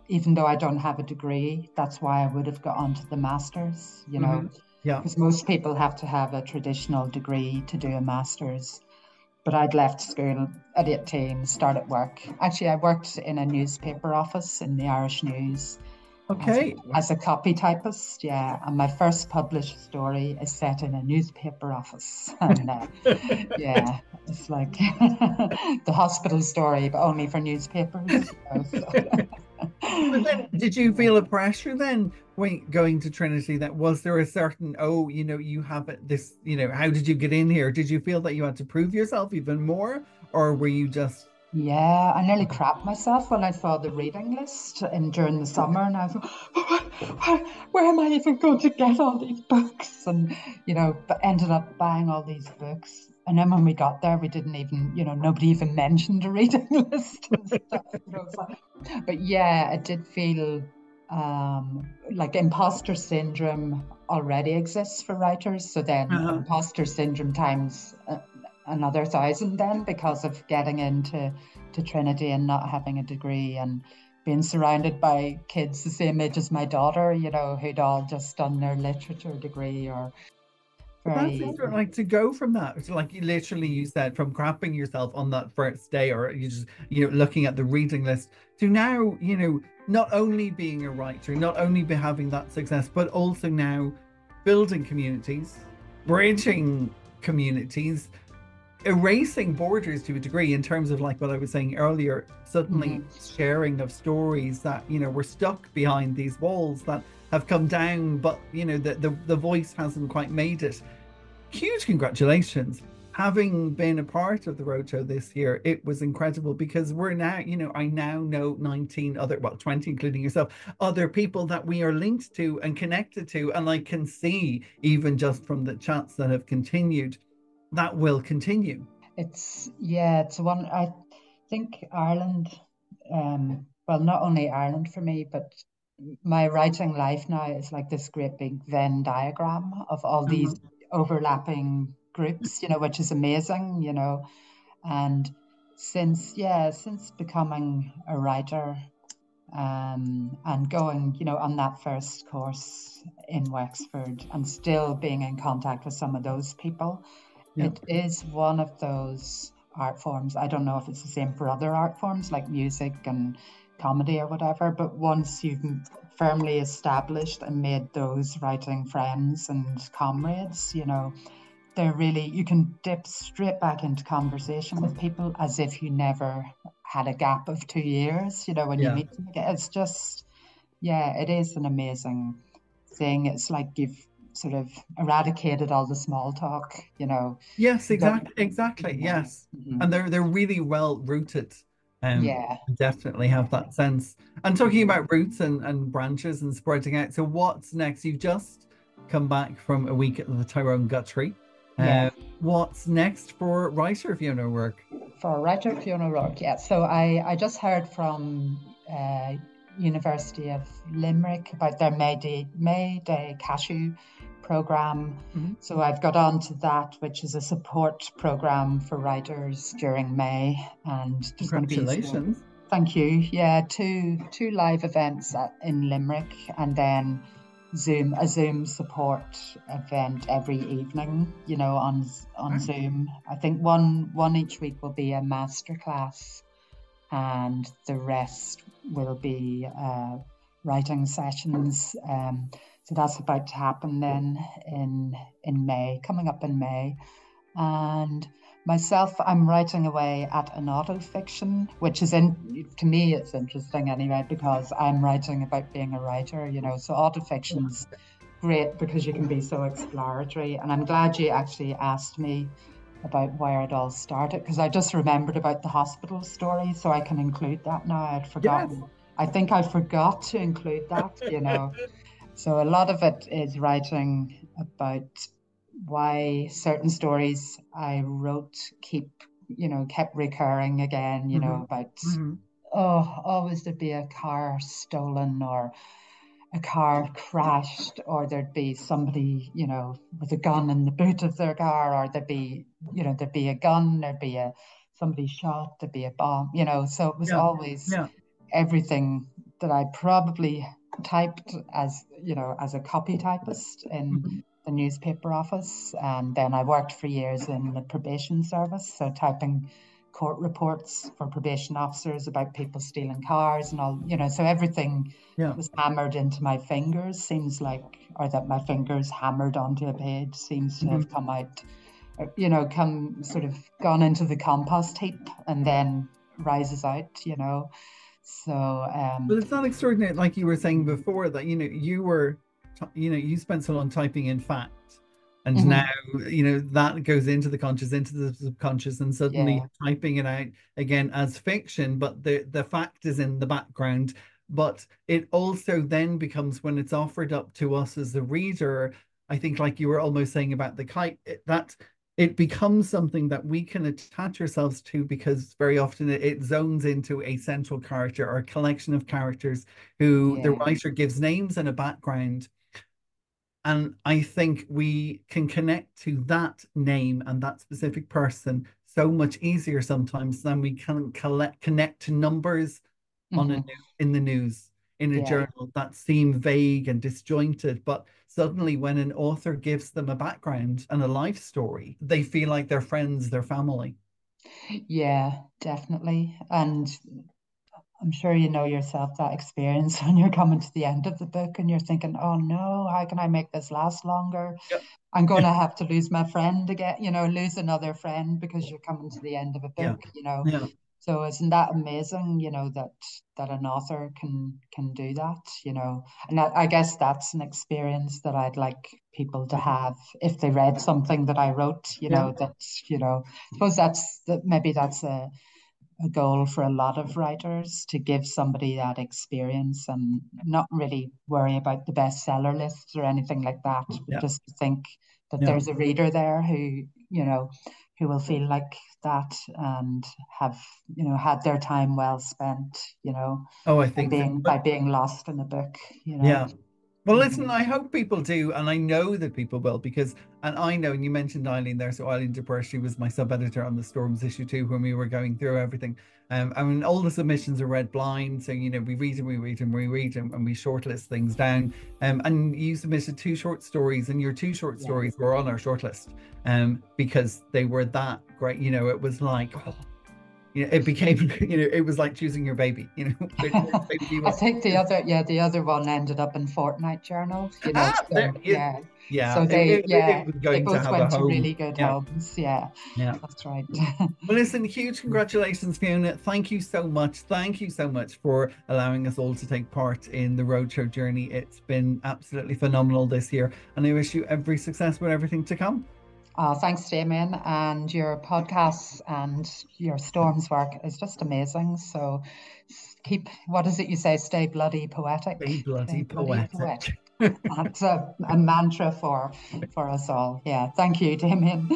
even though I don't have a degree, that's why I would have got onto the masters, because most people have to have a traditional degree to do a master's. But I'd left school at 18, started work. Actually, I worked in a newspaper office in the Irish News. Okay. As a copy typist, and my first published story is set in a newspaper office. And it's like the hospital story, but only for newspapers. But then, did you feel a pressure then when going to Trinity? That was there a certain, you have this, how did you get in here? Did you feel that you had to prove yourself even more, or were you just? Yeah, I nearly crapped myself when I saw the reading list during the summer, and I was like, where am I even going to get all these books? And, but ended up buying all these books. And then when we got there, we didn't even, nobody even mentioned a reading list and stuff. But yeah, it did feel like imposter syndrome already exists for writers. So then imposter syndrome times another 1,000 then, because of getting into Trinity and not having a degree and being surrounded by kids the same age as my daughter, who'd all just done their literature degree or. That's interesting, to go from that, so you said, from crapping yourself on that first day, or you just looking at the reading list, to now not only being a writer, not only having that success, but also now building communities, bridging communities, erasing borders to a degree, in terms of like what I was saying earlier, suddenly sharing of stories that, you know, were stuck behind these walls that have come down, but you know, the voice hasn't quite made it. Huge congratulations. Having been a part of the roadshow this year, it was incredible, because we're now, you know, I now know 19 other, well, 20 including yourself, other people that we are linked to and connected to, and I can see, even just from the chats that have continued, that will continue. It's one, I think Ireland, well, not only Ireland for me, but my writing life now is like this great big Venn diagram of all these overlapping groups, you know, which is amazing, you know. And since becoming a writer, and going, you know, on that first course in Wexford, and still being in contact with some of those people, it is one of those art forms. I don't know if it's the same for other art forms like music and comedy or whatever, but once you've firmly established and made those writing friends and comrades, you know, they're really, you can dip straight back into conversation with people as if you never had a gap of 2 years, you know, when you meet them again. It's just, it is an amazing thing. It's like you've sort of eradicated all the small talk, you know. Yes, exactly. Yes. And they're really well rooted. Definitely have that sense. And talking about roots and branches and spreading out, so what's next? You've just come back from a week at the Tyrone Guthrie. What's next for writer Fiona O'Rourke? For writer Fiona O'Rourke, so I just heard from University of Limerick about their May Day Cashew program. So I've got on to that, which is a support program for writers during May, and congratulations. Thank you. Two live events in Limerick, and then a Zoom support event every evening, you know, on Zoom. I think one each week will be a masterclass, and the rest will be writing sessions. So that's about to happen then in May, coming up in May. And myself, I'm writing away at an autofiction, which is, to me, it's interesting anyway, because I'm writing about being a writer, you know. So autofiction's great because you can be so exploratory. And I'm glad you actually asked me about where it all started, because I just remembered about the hospital story, so I can include that now. I'd forgotten. Yes. I think I forgot to include that, you know. So a lot of it is writing about why certain stories I wrote kept recurring again, you know, about, always there'd be a car stolen or a car crashed, or there'd be somebody, you know, with a gun in the boot of their car, or there'd be a gun, there'd be somebody shot, there'd be a bomb, you know. So it was always everything that I probably typed as a copy typist in the newspaper office. And then I worked for years in the probation service, so typing court reports for probation officers about people stealing cars and all, you know. So everything was hammered into my fingers, or that my fingers hammered onto a page seems to have come out, you know, gone into the compost heap and then rises out, you know. So but it's not extraordinary, like you were saying before, that, you know, you spent so long typing in fact, and now, you know, that goes into the conscious, into the subconscious, and suddenly typing it out again as fiction, but the fact is in the background. But it also then becomes, when it's offered up to us as the reader, I think, like you were almost saying about the kite, that it becomes something that we can attach ourselves to, because very often it zones into a central character or a collection of characters who the writer gives names and a background. And I think we can connect to that name and that specific person so much easier sometimes than we can connect to numbers in the news, in a journal, that seem vague and disjointed. But suddenly when an author gives them a background and a life story, they feel like they're friends, their family. Yeah, definitely. And I'm sure you know yourself that experience when you're coming to the end of the book and you're thinking, oh no, how can I make this last longer? Yep. I'm going to have to lose my friend again, lose another friend because you're coming to the end of a book, Yeah. So isn't that amazing, that an author can do that, And I guess that's an experience that I'd like people to have if they read something that I wrote, I suppose maybe that's a goal for a lot of writers, to give somebody that experience and not really worry about the bestseller lists or anything like that, but just to think that there's a reader there who will feel like that and have had their time well spent, I think by being lost in a book, Yeah. Well, listen, I hope people do, and I know that people will, and I know, and you mentioned Eileen there, so Eileen DePerre, she was my sub-editor on the Storms issue 2 when we were going through everything. I mean, all the submissions are read blind, so, we read and we read and we read and we shortlist things down. And you submitted 2 short stories, and your 2 short stories were on our shortlist because they were that great. It was like, it became, it was like choosing your baby, I think the other one ended up in Fortnight Journal, So they both went to really good homes. Yeah, that's right. Well, listen, huge congratulations, Fiona. Thank you so much. Thank you so much for allowing us all to take part in the Roadshow journey. It's been absolutely phenomenal this year, and I wish you every success with everything to come. Thanks, Damien, and your podcasts and your Storms work is just amazing. So keep, what is it you say? Stay bloody poetic. Stay bloody poetic. That's a mantra for us all. Yeah, thank you, Damien.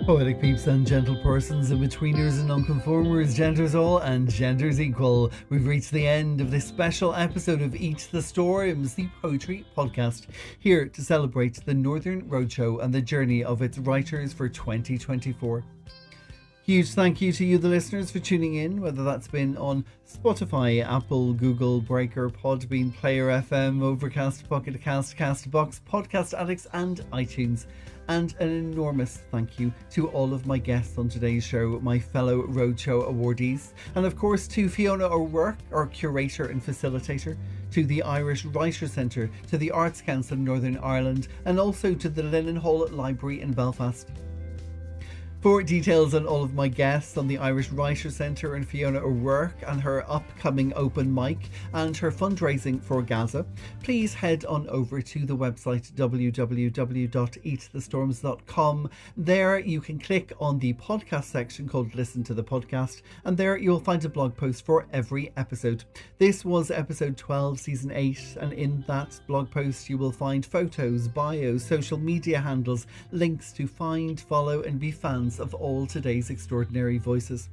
Poetic peeps and gentle persons, in-betweeners and nonconformers, genders all and genders equal. We've reached the end of this special episode of Eat the Storms, the poetry podcast, here to celebrate the Northern Roadshow and the journey of its writers for 2024. Huge thank you to you, the listeners, for tuning in, whether that's been on Spotify, Apple, Google, Breaker, Podbean, Player FM, Overcast, Pocket Cast, Castbox, Podcast Addicts and iTunes. And an enormous thank you to all of my guests on today's show, my fellow Roadshow awardees. And of course to Fiona O'Rourke, our curator and facilitator, to the Irish Writers' Centre, to the Arts Council of Northern Ireland, and also to the Lennon Hall Library in Belfast. For details on all of my guests on the Irish Writers' Centre and Fiona O'Rourke and her upcoming open mic and her fundraising for Gaza, please head on over to the website www.eatthestorms.com. There you can click on the podcast section called Listen to the Podcast, and there you'll find a blog post for every episode. This was episode 12, season 8, and in that blog post you will find photos, bios, social media handles, links to find, follow and be fans of all today's extraordinary voices.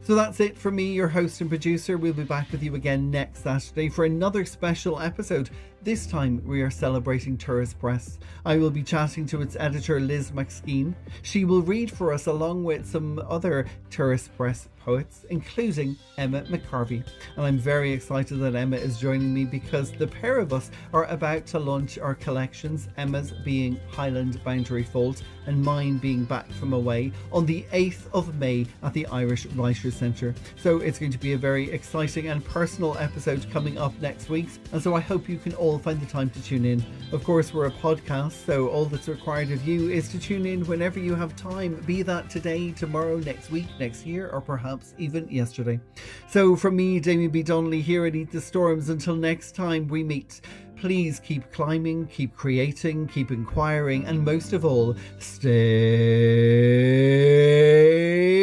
So that's it from me, your host and producer. We'll be back with you again next Saturday for another special episode. This time we are celebrating Tourist Press. I will be chatting to its editor Liz McSkeen. She will read for us along with some other Tourist Press poets, including Emma McCarvey. And I'm very excited that Emma is joining me because the pair of us are about to launch our collections, Emma's being Highland Boundary Fault and mine being Back from Away, on the 8th of May at the Irish Writers' Centre. So it's going to be a very exciting and personal episode coming up next week, and so I hope you can all find the time to tune in. Of course, we're a podcast, so all that's required of you is to tune in whenever you have time, be that today, tomorrow, next week, next year, or perhaps even yesterday. So from me, Damien B. Donnelly here at Eat the Storms, until next time we meet, please keep climbing, keep creating, keep inquiring, and most of all, stay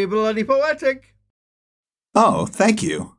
bloody poetic. Oh, thank you.